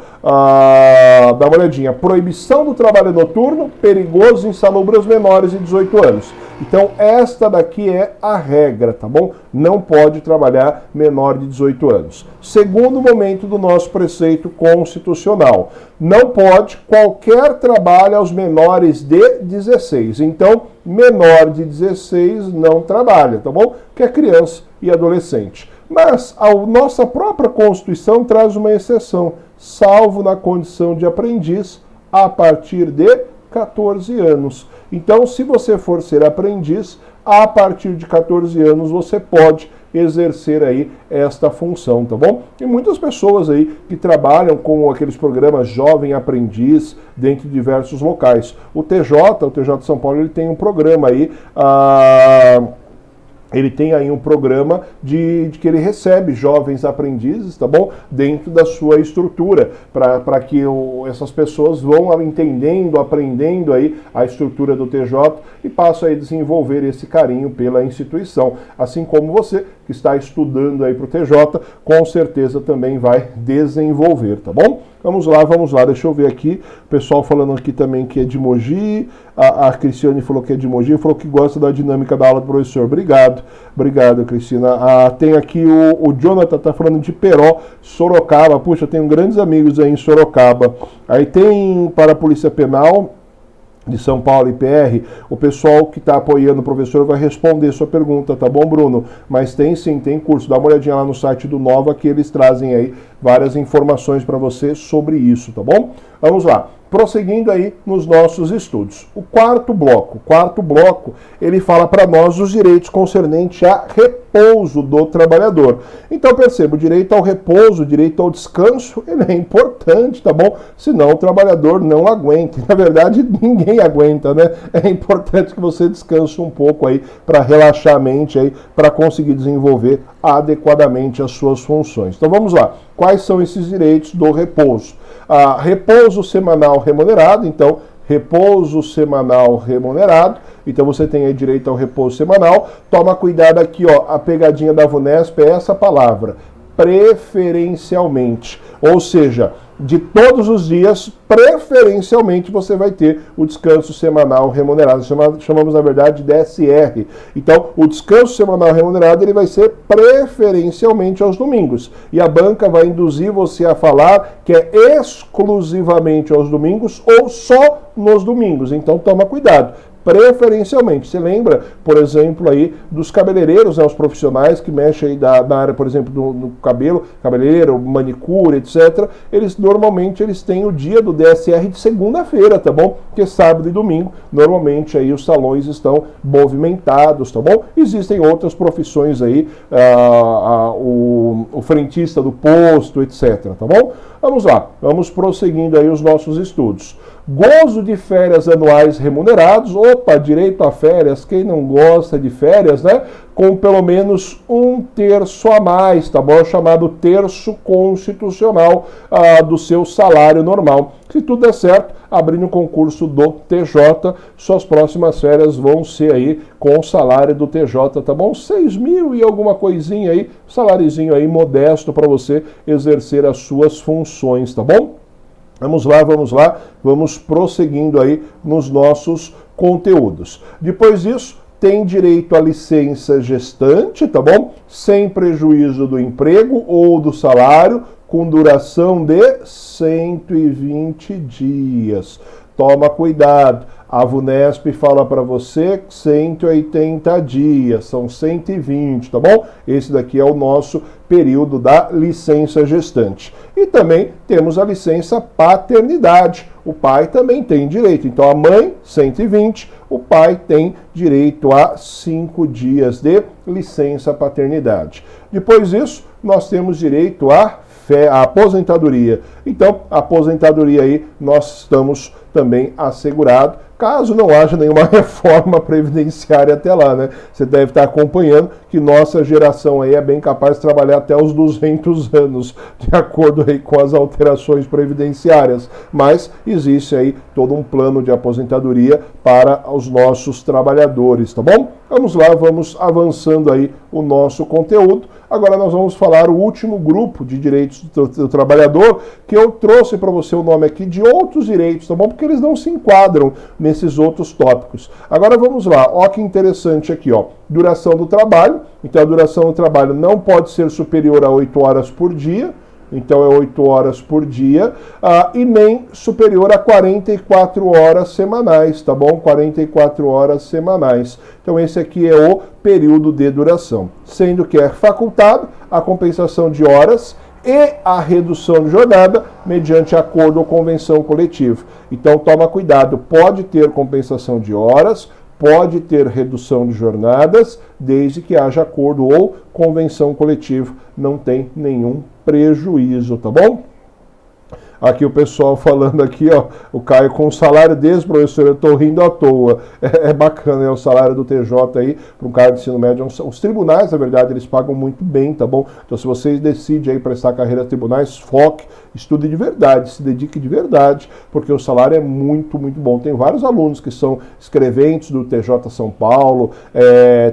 dá uma olhadinha, proibição do trabalho noturno, perigoso e insalubre aos menores de 18 anos. Então esta daqui é a regra, tá bom? Não pode trabalhar menor de 18 anos. Segundo momento do nosso preceito constitucional, não pode qualquer trabalho aos menores de 16. Então, menor de 16 não trabalha, tá bom? Que é criança e adolescente. Mas a nossa própria Constituição traz uma exceção, salvo na condição de aprendiz a partir de 14 anos. Então, se você for ser aprendiz, a partir de 14 anos você pode exercer aí esta função, tá bom? E muitas pessoas aí que trabalham com aqueles programas Jovem Aprendiz dentro de diversos locais. O TJ de São Paulo, ele tem um programa aí, ele tem aí um programa de que ele recebe jovens aprendizes, tá bom? Dentro da sua estrutura, para que essas pessoas vão entendendo, aprendendo aí a estrutura do TJ e passam a desenvolver esse carinho pela instituição. Assim como você, que está estudando aí para o TJ, com certeza também vai desenvolver, tá bom? Vamos lá, deixa eu ver aqui, o pessoal falando aqui também que é de Mogi, a Cristiane falou que é de Mogi, falou que gosta da dinâmica da aula do professor. Obrigado, Cristina. Tem aqui o Jonathan, tá falando de Peró, Sorocaba, puxa, eu tenho grandes amigos aí em Sorocaba. Aí tem para a Polícia Penal de São Paulo, IPR, o pessoal que está apoiando o professor vai responder sua pergunta, tá bom, Bruno? Mas tem sim, tem curso, dá uma olhadinha lá no site do Nova que eles trazem aí várias informações para você sobre isso, tá bom? Vamos lá, prosseguindo aí nos nossos estudos. O quarto bloco, ele fala para nós os direitos concernentes a repouso do trabalhador. Então perceba, o direito ao repouso, o direito ao descanso, ele é importante, tá bom? Senão o trabalhador não aguenta. Na verdade, ninguém aguenta, né? É importante que você descanse um pouco aí para relaxar a mente aí, para conseguir desenvolver adequadamente as suas funções. Então vamos lá. Quais são esses direitos do repouso? Repouso semanal remunerado, então repouso semanal remunerado, então você tem aí direito ao repouso semanal. Toma cuidado aqui, ó, a pegadinha da VUNESP é essa palavra, preferencialmente, ou seja, de todos os dias, preferencialmente você vai ter o descanso semanal remunerado. Chamamos, na verdade, de DSR. Então, o descanso semanal remunerado ele vai ser preferencialmente aos domingos. E a banca vai induzir você a falar que é exclusivamente aos domingos ou só nos domingos. Então, toma cuidado. Preferencialmente. Você lembra, por exemplo, aí dos cabeleireiros, né, os profissionais que mexem aí na área, por exemplo, do cabelo, cabeleireiro, manicure, etc. Normalmente eles têm o dia do DSR de segunda-feira, tá bom? Porque sábado e domingo, normalmente aí os salões estão movimentados, tá bom? Existem outras profissões aí, o frentista do posto, etc, tá bom? Vamos lá, vamos prosseguindo aí os nossos estudos. Gozo de férias anuais remunerados, direito a férias, quem não gosta de férias, né? Com pelo menos 1/3 a mais, tá bom? Chamado terço constitucional do seu salário normal. Se tudo der certo, abrindo o concurso do TJ, suas próximas férias vão ser aí com o salário do TJ, tá bom? 6 mil e alguma coisinha aí, saláriozinho aí modesto para você exercer as suas funções, tá bom? Vamos lá, vamos prosseguindo aí nos nossos conteúdos. Depois disso, tem direito à licença gestante, tá bom? Sem prejuízo do emprego ou do salário, com duração de 120 dias. Toma cuidado. A VUNESP fala para você 180 dias, são 120, tá bom? Esse daqui é o nosso período da licença gestante. E também temos a licença paternidade. O pai também tem direito. Então a mãe, 120, o pai tem direito a 5 dias de licença paternidade. Depois disso, nós temos direito à aposentadoria. Então, a aposentadoria aí, nós estamos também assegurados. caso não haja nenhuma reforma previdenciária até lá, né? Você deve estar acompanhando que nossa geração aí é bem capaz de trabalhar até os 200 anos, de acordo aí com as alterações previdenciárias. Mas existe aí todo um plano de aposentadoria para os nossos trabalhadores, tá bom? Vamos lá, vamos avançando aí o nosso conteúdo. Agora nós vamos falar o último grupo de direitos do trabalhador, que eu trouxe para você o nome aqui de outros direitos, tá bom? Porque eles não se enquadram nesses outros tópicos. Agora vamos lá, ó que interessante aqui, ó. Duração do trabalho. Então a duração do trabalho não pode ser superior a 8 horas por dia. Então é 8 horas por dia, e nem superior a 44 horas semanais, tá bom? 44 horas semanais. Então esse aqui é o período de duração. Sendo que é facultado a compensação de horas e a redução de jornada mediante acordo ou convenção coletiva. Então toma cuidado, pode ter compensação de horas, pode ter redução de jornadas, desde que haja acordo ou convenção coletiva, não tem nenhum prejuízo, tá bom? Aqui o pessoal falando aqui, ó, o Caio, com o salário desse, professor, eu tô rindo à toa. É bacana, né? O salário do TJ aí, para um cara de ensino médio, os tribunais, na verdade, eles pagam muito bem, tá bom? Então, se vocês decidem aí prestar carreira a tribunais, foque, estude de verdade, se dedique de verdade, porque o salário é muito, muito bom. Tem vários alunos que são escreventes do TJ São Paulo,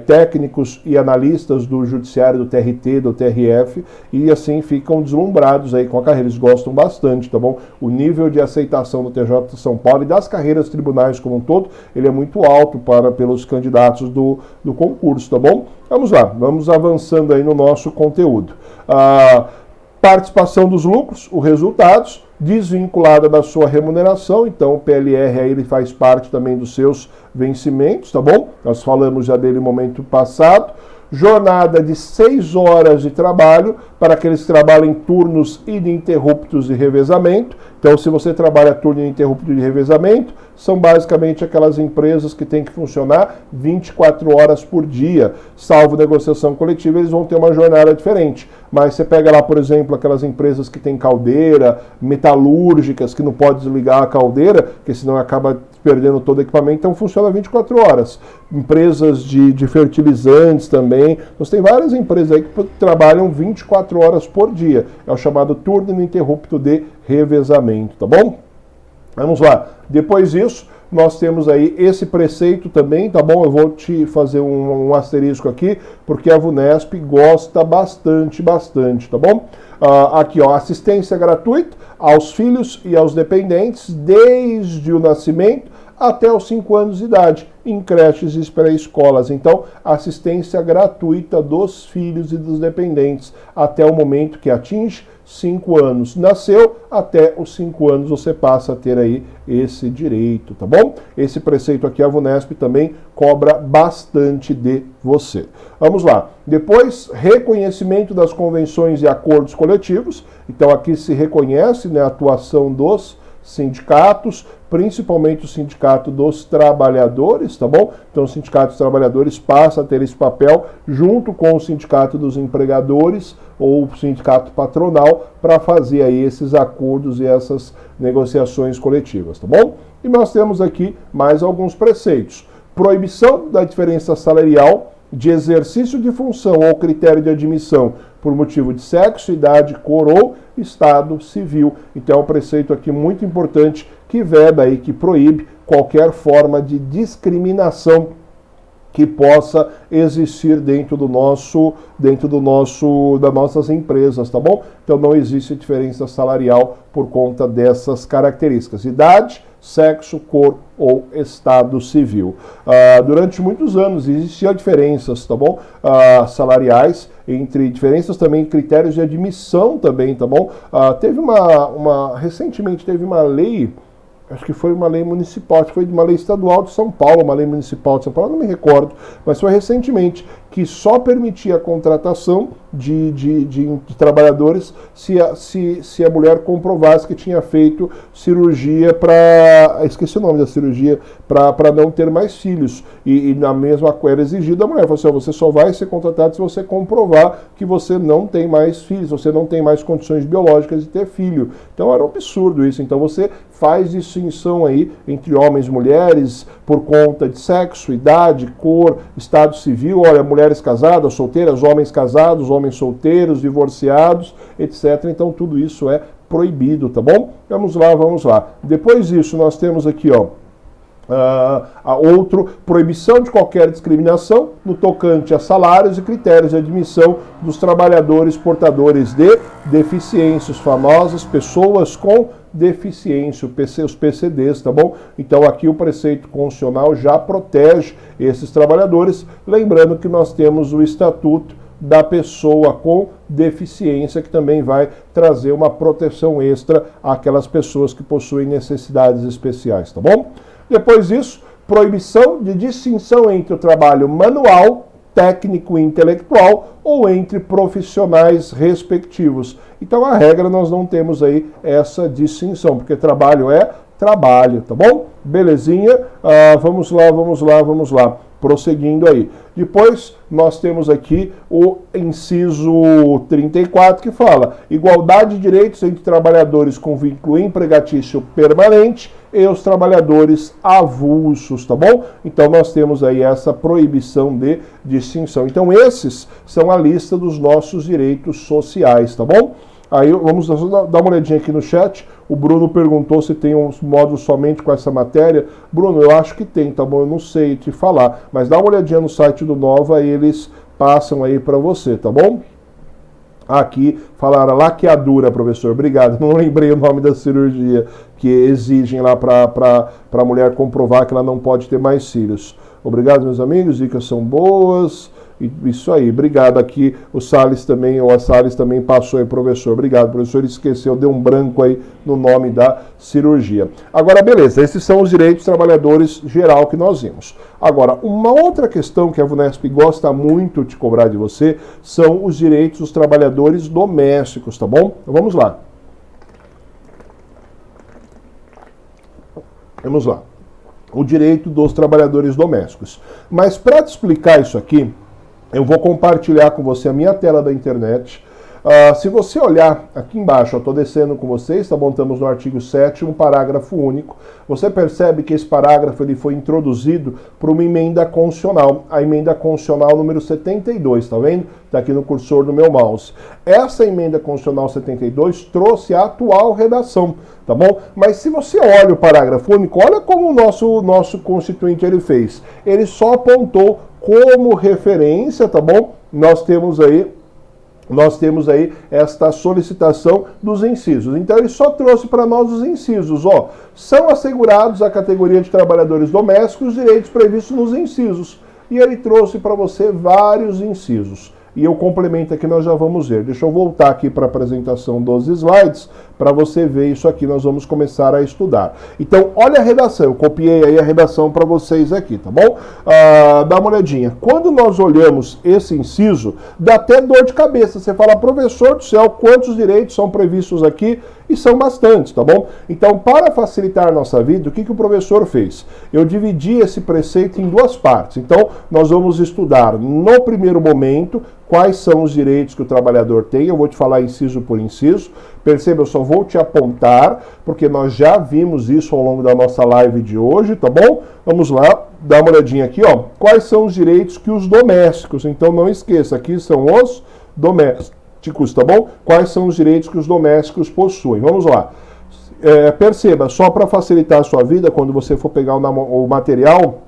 técnicos e analistas do judiciário, do TRT, do TRF, e assim ficam deslumbrados aí com a carreira, eles gostam bastante, tá bom? O nível de aceitação do TJ São Paulo e das carreiras tribunais como um todo, ele é muito alto pelos candidatos do concurso, tá bom? Vamos lá, vamos avançando aí no nosso conteúdo. Participação dos lucros, os resultados, desvinculada da sua remuneração, então o PLR aí ele faz parte também dos seus vencimentos, tá bom? Nós falamos já dele no momento passado. Jornada de 6 horas de trabalho para aqueles que trabalham em turnos ininterruptos de revezamento. Então, se você trabalha turno ininterrupto de revezamento, são basicamente aquelas empresas que têm que funcionar 24 horas por dia. Salvo negociação coletiva, eles vão ter uma jornada diferente. Mas você pega lá, por exemplo, aquelas empresas que têm caldeira, metalúrgicas, que não pode desligar a caldeira, porque senão acaba perdendo todo o equipamento, então funciona 24 horas. Empresas de fertilizantes também. Nós tem várias empresas aí que trabalham 24 horas por dia. É o chamado turno ininterrupto de revezamento, tá bom? Vamos lá. Depois disso, nós temos aí esse preceito também, tá bom? Eu vou te fazer um asterisco aqui, porque a VUNESP gosta bastante, tá bom? Aqui, ó, assistência gratuita aos filhos e aos dependentes desde o nascimento até os 5 anos de idade, em creches e pré-escolas. Então, assistência gratuita dos filhos e dos dependentes até o momento que atinge 5 anos. Nasceu, até os 5 anos você passa a ter aí esse direito, tá bom? Esse preceito aqui, a VUNESP também cobra bastante de você. Vamos lá. Depois, reconhecimento das convenções e acordos coletivos. Então, aqui se reconhece, né, a atuação dos sindicatos, principalmente o sindicato dos trabalhadores, tá bom? Então o sindicato dos trabalhadores passa a ter esse papel junto com o sindicato dos empregadores ou o sindicato patronal para fazer aí esses acordos e essas negociações coletivas, tá bom? E nós temos aqui mais alguns preceitos. Proibição da diferença salarial de exercício de função ou critério de admissão por motivo de sexo, idade, cor ou estado civil. Então é um preceito aqui muito importante que veda aí, que proíbe qualquer forma de discriminação que possa existir dentro das nossas empresas, tá bom? Então não existe diferença salarial por conta dessas características: idade, sexo, cor ou estado civil. Durante muitos anos existiam diferenças, tá bom? Salariais, diferenças também em critérios de admissão também, tá bom? Recentemente teve uma lei, acho que foi uma lei municipal, acho que foi uma lei estadual de São Paulo, uma lei municipal de São Paulo, não me recordo, mas foi recentemente, que só permitia a contratação de trabalhadores se a mulher comprovasse que tinha feito cirurgia para... Esqueci o nome da cirurgia, para não ter mais filhos. E na mesma era exigida a mulher. Falou assim, você só vai ser contratado se você comprovar que você não tem mais filhos, você não tem mais condições biológicas de ter filho. Então era um absurdo isso. Então você faz distinção aí entre homens e mulheres por conta de sexo, idade, cor, estado civil. Olha, mulheres casadas, solteiras, homens casados, homens solteiros, divorciados, etc. Então tudo isso é proibido, tá bom? Vamos lá, vamos lá. Depois disso nós temos aqui, ó, proibição de qualquer discriminação no tocante a salários e critérios de admissão dos trabalhadores portadores de deficiências, famosas pessoas com deficiência, os PCDs, tá bom? Então aqui o preceito constitucional já protege esses trabalhadores, lembrando que nós temos o Estatuto da Pessoa com Deficiência, que também vai trazer uma proteção extra àquelas pessoas que possuem necessidades especiais, tá bom? Depois disso, proibição de distinção entre o trabalho manual, técnico e intelectual ou entre profissionais respectivos. Então, a regra, nós não temos aí essa distinção, porque trabalho é trabalho, tá bom? Belezinha? Vamos lá. Prosseguindo aí. Depois, nós temos aqui o inciso 34, que fala igualdade de direitos entre trabalhadores com vínculo empregatício permanente e os trabalhadores avulsos, tá bom? Então, nós temos aí essa proibição de distinção. Então, esses são a lista dos nossos direitos sociais, tá bom? Aí, vamos dar uma olhadinha aqui no chat. O Bruno perguntou se tem um módulo somente com essa matéria. Bruno, eu acho que tem, tá bom? Eu não sei te falar. Mas dá uma olhadinha no site do Nova, eles passam aí para você, tá bom? Aqui falaram laqueadura, professor. Obrigado. Não lembrei o nome da cirurgia que exigem lá para a mulher comprovar que ela não pode ter mais filhos. Obrigado, meus amigos. Dicas são boas. Isso aí, obrigado aqui, o Salles também, ou a Salles também passou aí, professor, obrigado, professor, ele esqueceu, deu um branco aí no nome da cirurgia. Agora, beleza, esses são os direitos trabalhadores geral que nós vimos. Agora, uma outra questão que a VUNESP gosta muito de cobrar de você, são os direitos dos trabalhadores domésticos, tá bom? Então, vamos lá. Vamos lá. O direito dos trabalhadores domésticos. Mas para te explicar isso aqui, eu vou compartilhar com você a minha tela da internet. Se você olhar aqui embaixo, eu estou descendo com vocês, tá bom? Estamos no artigo 7º, parágrafo único. Você percebe que esse parágrafo ele foi introduzido por uma emenda constitucional, a emenda constitucional número 72, tá vendo? Está aqui no cursor do meu mouse. Essa emenda constitucional 72 trouxe a atual redação, tá bom? Mas se você olha o parágrafo único, olha como o nosso constituinte ele fez. Ele só apontou como referência, tá bom? Nós temos aí esta solicitação dos incisos. Então ele só trouxe para nós os incisos, ó. São assegurados à categoria de trabalhadores domésticos os direitos previstos nos incisos. E ele trouxe para você vários incisos. E eu complemento aqui, nós já vamos ver. Deixa eu voltar aqui para a apresentação dos slides, para você ver isso aqui, nós vamos começar a estudar. Então, olha a redação, eu copiei aí a redação para vocês aqui, tá bom? Dá uma olhadinha. Quando nós olhamos esse inciso, dá até dor de cabeça. Você fala, professor do céu, quantos direitos são previstos aqui? E são bastantes, tá bom? Então, para facilitar a nossa vida, o que o professor fez? Eu dividi esse preceito em duas partes. Então, nós vamos estudar no primeiro momento quais são os direitos que o trabalhador tem. Eu vou te falar inciso por inciso. Perceba, eu só vou te apontar, porque nós já vimos isso ao longo da nossa live de hoje, tá bom? Vamos lá, dá uma olhadinha aqui, ó. Quais são os direitos que os domésticos? Então, não esqueça, aqui são os domésticos, tá bom? Quais são os direitos que os domésticos possuem? Vamos lá. Perceba, só para facilitar a sua vida, quando você for pegar o material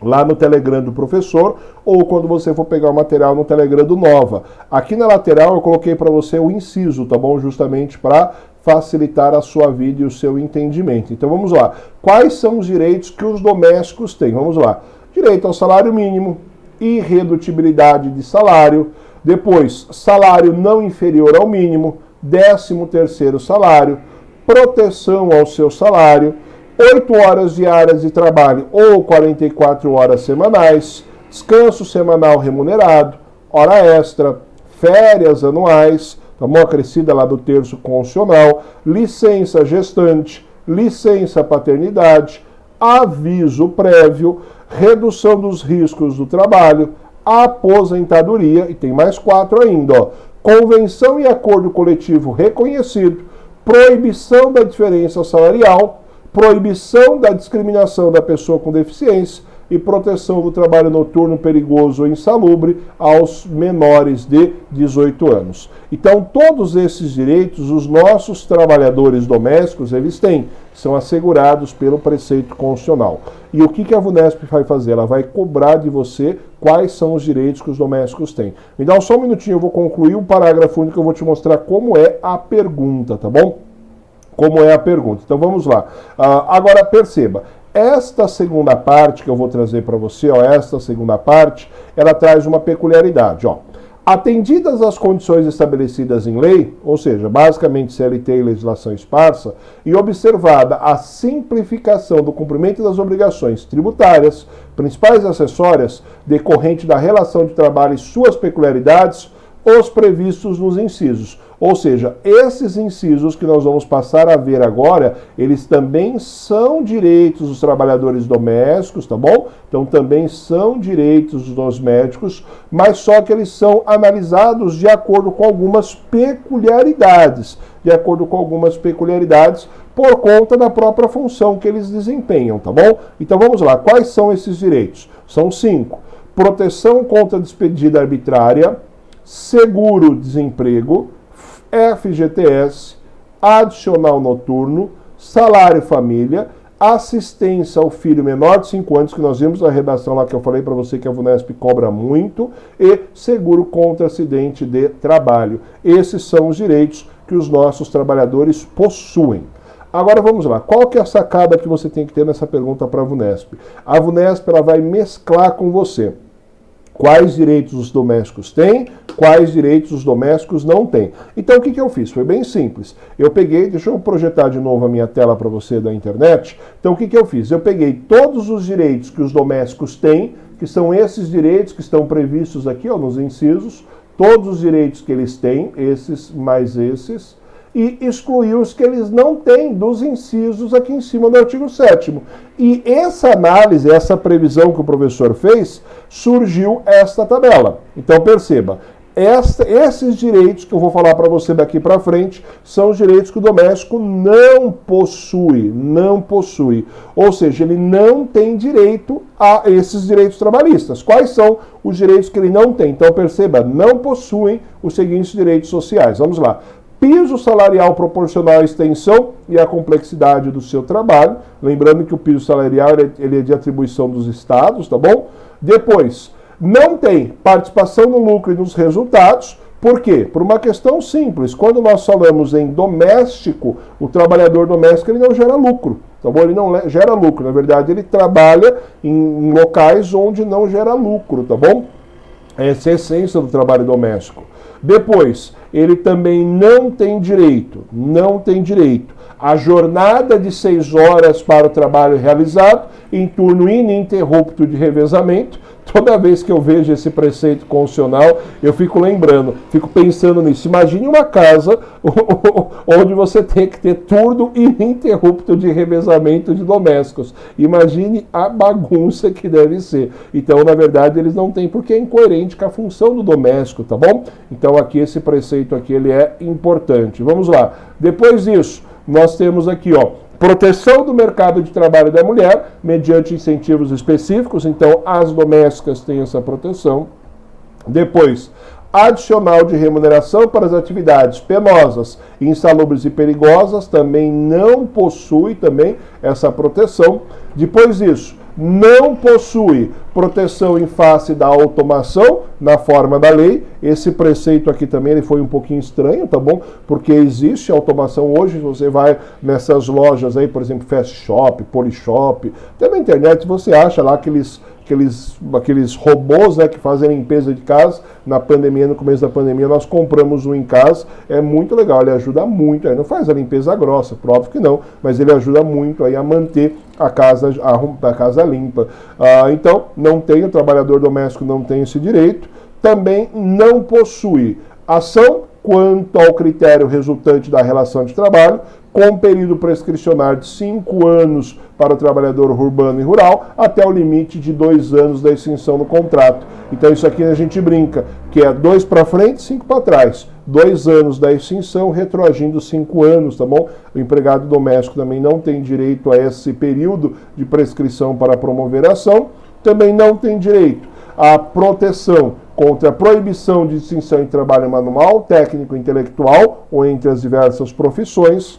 lá no Telegram do professor, ou quando você for pegar o material no Telegram do Nova. Aqui na lateral eu coloquei para você o inciso, tá bom? Justamente para facilitar a sua vida e o seu entendimento. Então vamos lá. Quais são os direitos que os domésticos têm? Vamos lá. Direito ao salário mínimo, irredutibilidade de salário, depois salário não inferior ao mínimo, 13º salário, proteção ao seu salário, 8 horas diárias de trabalho ou 44 horas semanais, descanso semanal remunerado, hora extra, férias anuais, tá bom? Acrescida lá do terço constitucional, licença gestante, licença paternidade, aviso prévio, redução dos riscos do trabalho, aposentadoria, e tem mais 4 ainda, ó, convenção e acordo coletivo reconhecido, proibição da diferença salarial, proibição da discriminação da pessoa com deficiência e proteção do trabalho noturno perigoso ou insalubre aos menores de 18 anos. Então, todos esses direitos, os nossos trabalhadores domésticos, eles têm, são assegurados pelo preceito constitucional. E o que a VUNESP vai fazer? Ela vai cobrar de você quais são os direitos que os domésticos têm. Me dá só um minutinho, eu vou concluir o parágrafo único, eu vou te mostrar como é a pergunta, tá bom? Como é a pergunta. Então, vamos lá. Agora, perceba. Esta segunda parte que eu vou trazer para você, ó, esta segunda parte, ela traz uma peculiaridade, ó. Atendidas as condições estabelecidas em lei, ou seja, basicamente CLT e legislação esparsa, e observada a simplificação do cumprimento das obrigações tributárias, principais e acessórias, decorrente da relação de trabalho e suas peculiaridades, os previstos nos incisos. Ou seja, esses incisos que nós vamos passar a ver agora, eles também são direitos dos trabalhadores domésticos, tá bom? Então também são direitos dos médicos, mas só que eles são analisados de acordo com algumas peculiaridades, por conta da própria função que eles desempenham, tá bom? Então vamos lá, quais são esses direitos? São 5. Proteção contra despedida arbitrária, seguro-desemprego, FGTS, adicional noturno, salário família, assistência ao filho menor de 5 anos, que nós vimos na redação lá que eu falei para você que a VUNESP cobra muito, e seguro contra acidente de trabalho. Esses são os direitos que os nossos trabalhadores possuem. Agora vamos lá, qual que é a sacada que você tem que ter nessa pergunta para a VUNESP? A VUNESP ela vai mesclar com você quais direitos os domésticos têm, quais direitos os domésticos não têm. Então o que eu fiz? Foi bem simples. Eu peguei, deixa eu projetar de novo a minha tela para você da internet. Então o que eu fiz? Eu peguei todos os direitos que os domésticos têm, que são esses direitos que estão previstos aqui, ó, nos incisos, todos os direitos que eles têm, esses mais esses, e excluir os que eles não têm dos incisos aqui em cima do artigo 7º. E essa análise, essa previsão que o professor fez, surgiu esta tabela. Então perceba, esses direitos que eu vou falar para você daqui para frente são os direitos que o doméstico não possui. Ou seja, ele não tem direito a esses direitos trabalhistas. Quais são os direitos que ele não tem? Então perceba, não possuem os seguintes direitos sociais. Vamos lá. Piso salarial proporcional à extensão e à complexidade do seu trabalho. Lembrando que o piso salarial ele é de atribuição dos estados, tá bom? Depois, não tem participação no lucro e nos resultados. Por quê? Por uma questão simples. Quando nós falamos em doméstico, o trabalhador doméstico ele não gera lucro. Tá bom? Ele não gera lucro. Na verdade, ele trabalha em locais onde não gera lucro, tá bom? Essa é a essência do trabalho doméstico. Depois, ele também não tem direito à jornada de 6 horas para o trabalho realizado em turno ininterrupto de revezamento. Toda vez que eu vejo esse preceito constitucional, eu fico pensando nisso. Imagine uma casa onde você tem que ter turno ininterrupto de revezamento de domésticos. Imagine a bagunça que deve ser. Então, na verdade, eles não têm, porque é incoerente com a função do doméstico, tá bom? Então, aqui esse preceito aqui, ele é importante. Vamos lá. Depois disso, nós temos aqui, ó, proteção do mercado de trabalho da mulher, mediante incentivos específicos, então as domésticas têm essa proteção. Depois, adicional de remuneração para as atividades penosas, insalubres e perigosas, também não possui também essa proteção. Depois disso, não possui proteção em face da automação na forma da lei. Esse preceito aqui também ele foi um pouquinho estranho, tá bom? Porque existe automação hoje, você vai nessas lojas aí, por exemplo, Fast Shop, Polishop, até na internet você acha lá aqueles aqueles robôs, né, que fazem a limpeza de casa. Na pandemia, no começo da pandemia, nós compramos um em casa, é muito legal, ele ajuda muito, ele não faz a limpeza grossa, próprio que não, mas ele ajuda muito aí a manter a casa limpa. Então, não tem, o trabalhador doméstico não tem esse direito, também não possui ação quanto ao critério resultante da relação de trabalho, com período prescricional de 5 anos para o trabalhador urbano e rural, até o limite de 2 anos da extinção do contrato. Então isso aqui a gente brinca, que é 2 para frente, 5 para trás. 2 anos da extinção, retroagindo 5 anos, tá bom? O empregado doméstico também não tem direito a esse período de prescrição para promover a ação, também não tem direito à proteção contra a proibição de distinção em trabalho manual, técnico, intelectual ou entre as diversas profissões.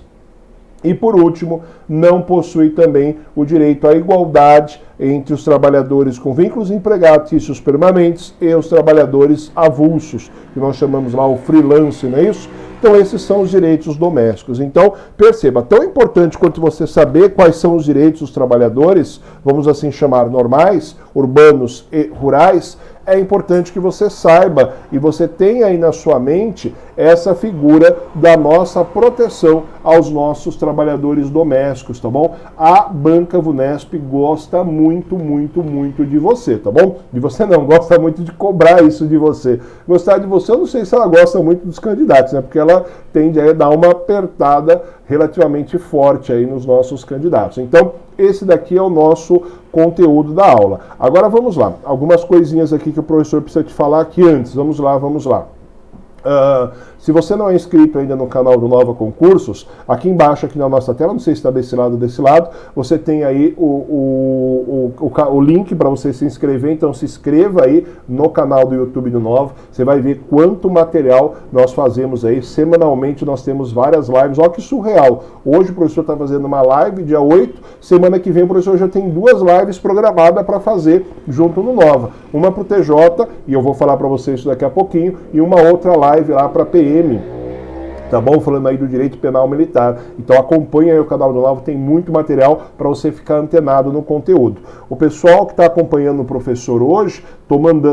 E, por último, não possui também o direito à igualdade entre os trabalhadores com vínculos empregatícios permanentes e os trabalhadores avulsos, que nós chamamos lá o freelance, não é isso? Então, esses são os direitos domésticos. Então, perceba, tão importante quanto você saber quais são os direitos dos trabalhadores, vamos assim chamar normais, urbanos e rurais, é importante que você saiba e você tenha aí na sua mente essa figura da nossa proteção aos nossos trabalhadores domésticos, tá bom? A Banca Vunesp gosta muito, muito, muito de você, tá bom? De você não, gosta muito de cobrar isso de você. Gostar de você, eu não sei se ela gosta muito dos candidatos, né? Porque ela tende a dar uma apertada relativamente forte aí nos nossos candidatos. Então, esse daqui é o nosso conteúdo da aula. Agora vamos lá, algumas coisinhas aqui que o professor precisa te falar aqui antes. Vamos lá, vamos lá. Se você não é inscrito ainda no canal do Nova Concursos, aqui embaixo, aqui na nossa tela, não sei se está desse lado ou desse lado, você tem aí o link para você se inscrever, então se inscreva aí no canal do YouTube do Nova, você vai ver quanto material nós fazemos aí, semanalmente nós temos várias lives, olha que surreal, hoje o professor está fazendo uma live, dia 8, semana que vem o professor já tem 2 lives programadas para fazer junto no Nova, uma para o TJ, e eu vou falar para vocês isso daqui a pouquinho, e uma outra live lá para PM, tá bom? Falando aí do direito penal militar. Então acompanha aí o canal do Nova, tem muito material para você ficar antenado no conteúdo. O pessoal que está acompanhando o professor hoje,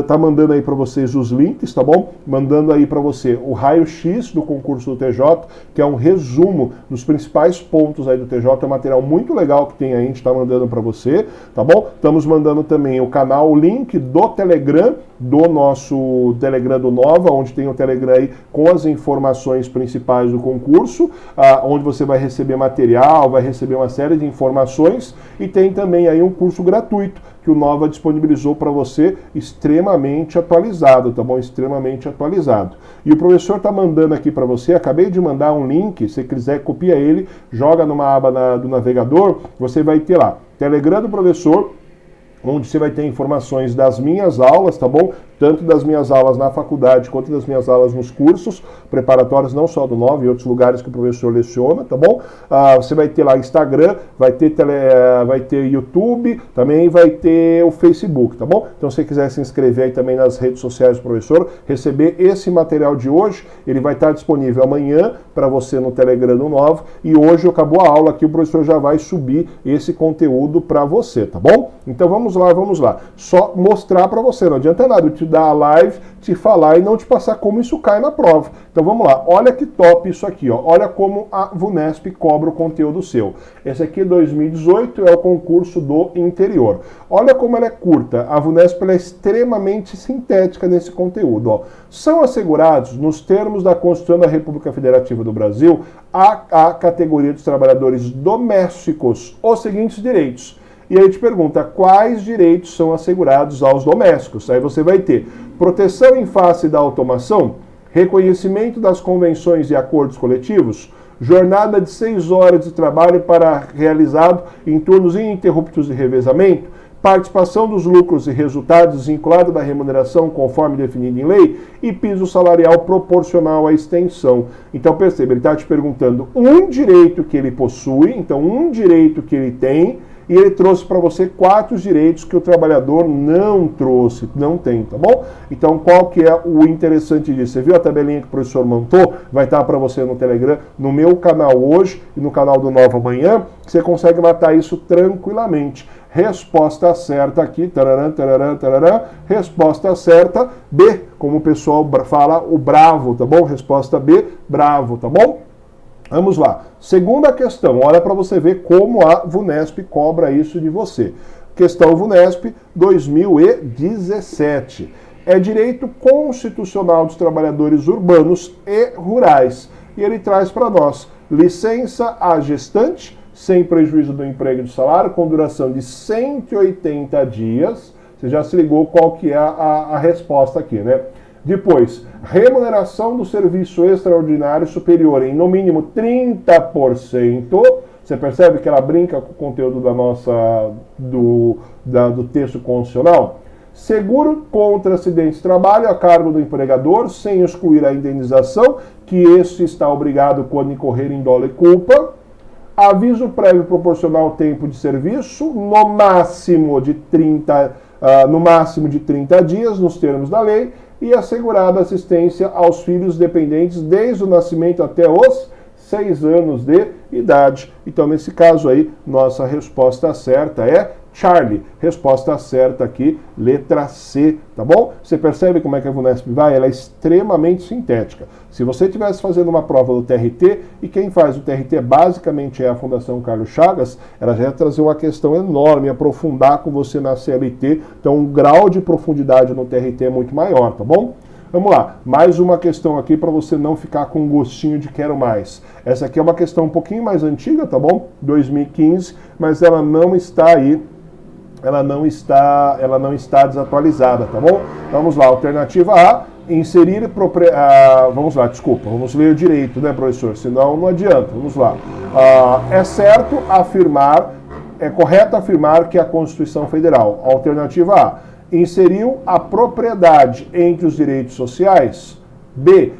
tá mandando aí para vocês os links, tá bom? Mandando aí para você o raio-x do concurso do TJ, que é um resumo dos principais pontos aí do TJ, é um material muito legal que tem aí, a gente está mandando para você, tá bom? Estamos mandando também o canal, o link do Telegram, do nosso Telegram do Nova, onde tem o Telegram aí com as informações principais do concurso, onde você vai receber material, vai receber uma série de informações, e tem também aí um curso gratuito que o Nova disponibilizou para você, extremamente atualizado, tá bom? Extremamente atualizado. E o professor está mandando aqui para você, acabei de mandar um link, se quiser copia ele, joga numa aba do navegador, você vai ter lá, Telegram do professor, onde você vai ter informações das minhas aulas, tá bom? Tanto das minhas aulas na faculdade, quanto das minhas aulas nos cursos preparatórios, não só do Nova, e outros lugares que o professor leciona, tá bom? Você vai ter lá Instagram, vai ter YouTube, também vai ter o Facebook, tá bom? Então, se você quiser se inscrever aí também nas redes sociais do professor, receber esse material de hoje, ele vai estar disponível amanhã para você no Telegram do Nova, e hoje acabou a aula aqui, o professor já vai subir esse conteúdo para você, tá bom? Então, vamos lá. Só mostrar para você, não adianta nada eu te dar a live, te falar e não te passar como isso cai na prova. Então vamos lá, olha que top isso aqui, ó. Olha como a Vunesp cobra o conteúdo seu. Esse aqui 2018 é o concurso do interior. Olha como ela é curta, a Vunesp ela é extremamente sintética nesse conteúdo, ó. São assegurados, nos termos da Constituição da República Federativa do Brasil, a categoria dos trabalhadores domésticos os seguintes direitos. E aí te pergunta quais direitos são assegurados aos domésticos. Aí você vai ter proteção em face da automação, reconhecimento das convenções e acordos coletivos, jornada de 6 horas de trabalho realizado em turnos ininterruptos de revezamento, participação dos lucros e resultados vinculada da remuneração conforme definido em lei e piso salarial proporcional à extensão. Então perceba, ele está te perguntando um direito que ele possui, então um direito que ele tem, e ele trouxe para você 4 direitos que o trabalhador não trouxe, não tem, tá bom? Então, qual que é o interessante disso? Você viu a tabelinha que o professor montou? Vai estar para você no Telegram, no meu canal hoje e no canal do Nova Amanhã, você consegue matar isso tranquilamente. Resposta certa aqui, tararã, tararã, tararã, resposta certa, B, como o pessoal fala, o bravo, tá bom? Resposta B, bravo, tá bom? Vamos lá. Segunda questão, olha para você ver como a VUNESP cobra isso de você. Questão VUNESP 2017. É direito constitucional dos trabalhadores urbanos e rurais. E ele traz para nós licença à gestante, sem prejuízo do emprego e do salário, com duração de 180 dias. Você já se ligou qual que é a resposta aqui, né? Depois, remuneração do serviço extraordinário superior em no mínimo 30%. Você percebe que ela brinca com o conteúdo do texto constitucional? Seguro contra acidentes de trabalho a cargo do empregador, sem excluir a indenização, que este está obrigado quando incorrer em dolo e culpa. Aviso prévio proporcional ao tempo de serviço, no máximo de 30 dias, nos termos da lei, e assegurada assistência aos filhos dependentes desde o nascimento até os 6 anos de idade. Então, nesse caso aí, nossa resposta certa é Charlie. Resposta certa aqui, letra C, tá bom? Você percebe como é que a VUNESP vai? Ela é extremamente sintética. Se você estivesse fazendo uma prova do TRT, e quem faz o TRT basicamente é a Fundação Carlos Chagas, ela já ia trazer uma questão enorme, aprofundar com você na CLT, então o grau de profundidade no TRT é muito maior, tá bom? Vamos lá, mais uma questão aqui para você não ficar com um gostinho de quero mais. Essa aqui é uma questão um pouquinho mais antiga, tá bom? 2015, mas ela não está aí, ela não está desatualizada, tá bom? Vamos lá, alternativa A, inserir vamos lá, desculpa, vamos ler direito, né, professor? Senão não adianta, vamos lá. É correto afirmar que a Constituição Federal, alternativa A, inseriu a propriedade entre os direitos sociais. B,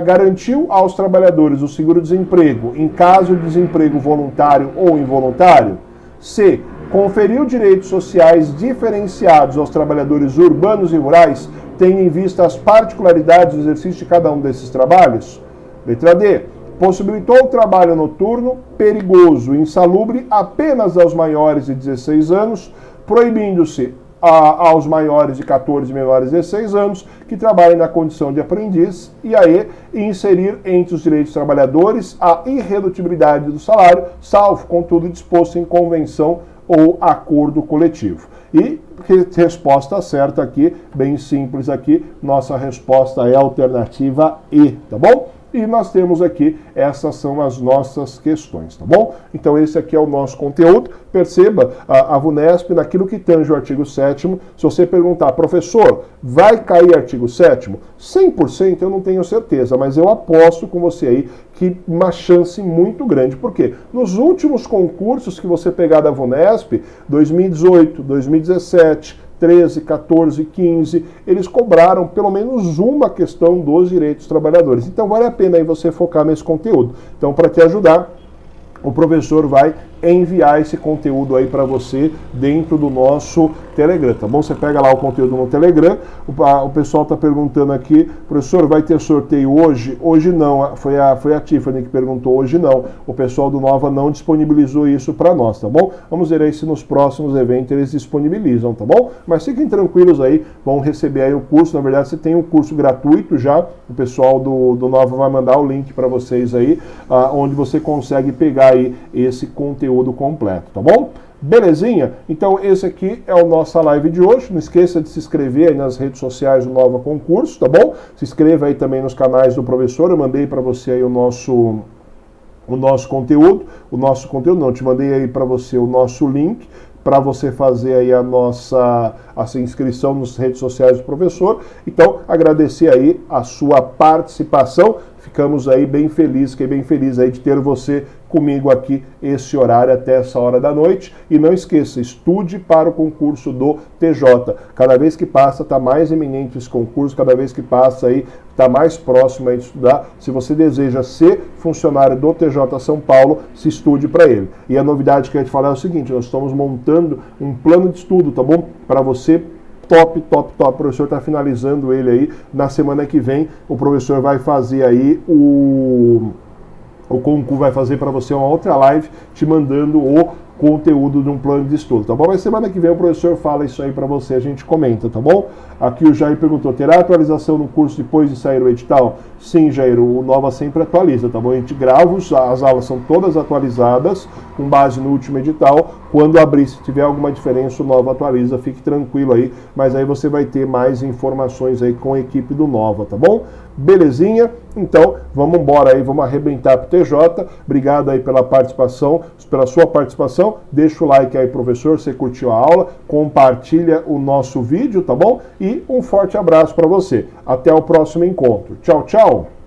garantiu aos trabalhadores o seguro-desemprego em caso de desemprego voluntário ou involuntário. C, conferiu direitos sociais diferenciados aos trabalhadores urbanos e rurais, tendo em vista as particularidades do exercício de cada um desses trabalhos. Letra D, possibilitou o trabalho noturno, perigoso e insalubre apenas aos maiores de 16 anos, proibindo-se aos maiores de 14 e menores de 16 anos que trabalhem na condição de aprendiz, e aí inserir entre os direitos dos trabalhadores a irredutibilidade do salário, salvo, contudo, disposto em convenção ou acordo coletivo. E resposta certa aqui, bem simples aqui, nossa resposta é a alternativa E, tá bom? E nós temos aqui, essas são as nossas questões, tá bom? Então esse aqui é o nosso conteúdo. Perceba, a VUNESP, naquilo que tange o artigo 7º, se você perguntar, professor, vai cair artigo 7º? 100% eu não tenho certeza, mas eu aposto com você aí que uma chance muito grande. Por quê? Nos últimos concursos que você pegar da VUNESP, 2018, 2017, 13, 14, 15, eles cobraram pelo menos uma questão dos direitos dos trabalhadores. Então vale a pena aí você focar nesse conteúdo. Então, para te ajudar, o professor vai enviar esse conteúdo aí para você dentro do nosso Telegram, tá bom? Você pega lá o conteúdo no Telegram, o pessoal está perguntando aqui, professor, vai ter sorteio hoje? Hoje não, foi a Tiffany que perguntou, hoje não. O pessoal do Nova não disponibilizou isso para nós, tá bom? Vamos ver aí se nos próximos eventos eles disponibilizam, tá bom? Mas fiquem tranquilos aí, vão receber aí o curso, na verdade você tem um curso gratuito já, o pessoal do Nova vai mandar o link para vocês aí, onde você consegue pegar aí esse conteúdo completo, tá bom? Belezinha? Então esse aqui é a nossa live de hoje. Não esqueça de se inscrever aí nas redes sociais do Nova Concurso, tá bom? Se inscreva aí também nos canais do professor. Eu mandei para você aí o nosso conteúdo. Te mandei aí para você o nosso link para você fazer aí a sua inscrição nas redes sociais do professor. Então, agradecer aí a sua participação. Ficamos aí bem felizes aí de ter você comigo aqui esse horário até essa hora da noite. E não esqueça, estude para o concurso do TJ. Cada vez que passa, está mais eminente esse concurso, cada vez que passa aí, está mais próximo aí de estudar. Se você deseja ser funcionário do TJ São Paulo, se estude para ele. E a novidade que eu ia te falar é o seguinte, nós estamos montando um plano de estudo, tá bom? Para você top. O professor está finalizando ele aí. Na semana que vem, o professor vai fazer aí o concurso, vai fazer para você uma outra live te mandando o conteúdo de um plano de estudo, tá bom? Mas semana que vem o professor fala isso aí para você, a gente comenta, tá bom? Aqui o Jair perguntou, terá atualização no curso depois de sair o edital? Sim, Jair, o Nova sempre atualiza, tá bom? A gente grava, as aulas são todas atualizadas com base no último edital. Quando abrir, se tiver alguma diferença, o Nova atualiza, fique tranquilo aí, mas aí você vai ter mais informações aí com a equipe do Nova, tá bom? Belezinha? Então, vamos embora aí, vamos arrebentar pro TJ. Obrigado aí pela participação, pela sua participação. Deixa o like aí, professor, se você curtiu a aula, compartilha o nosso vídeo, tá bom? E um forte abraço para você. Até o próximo encontro. Tchau, tchau!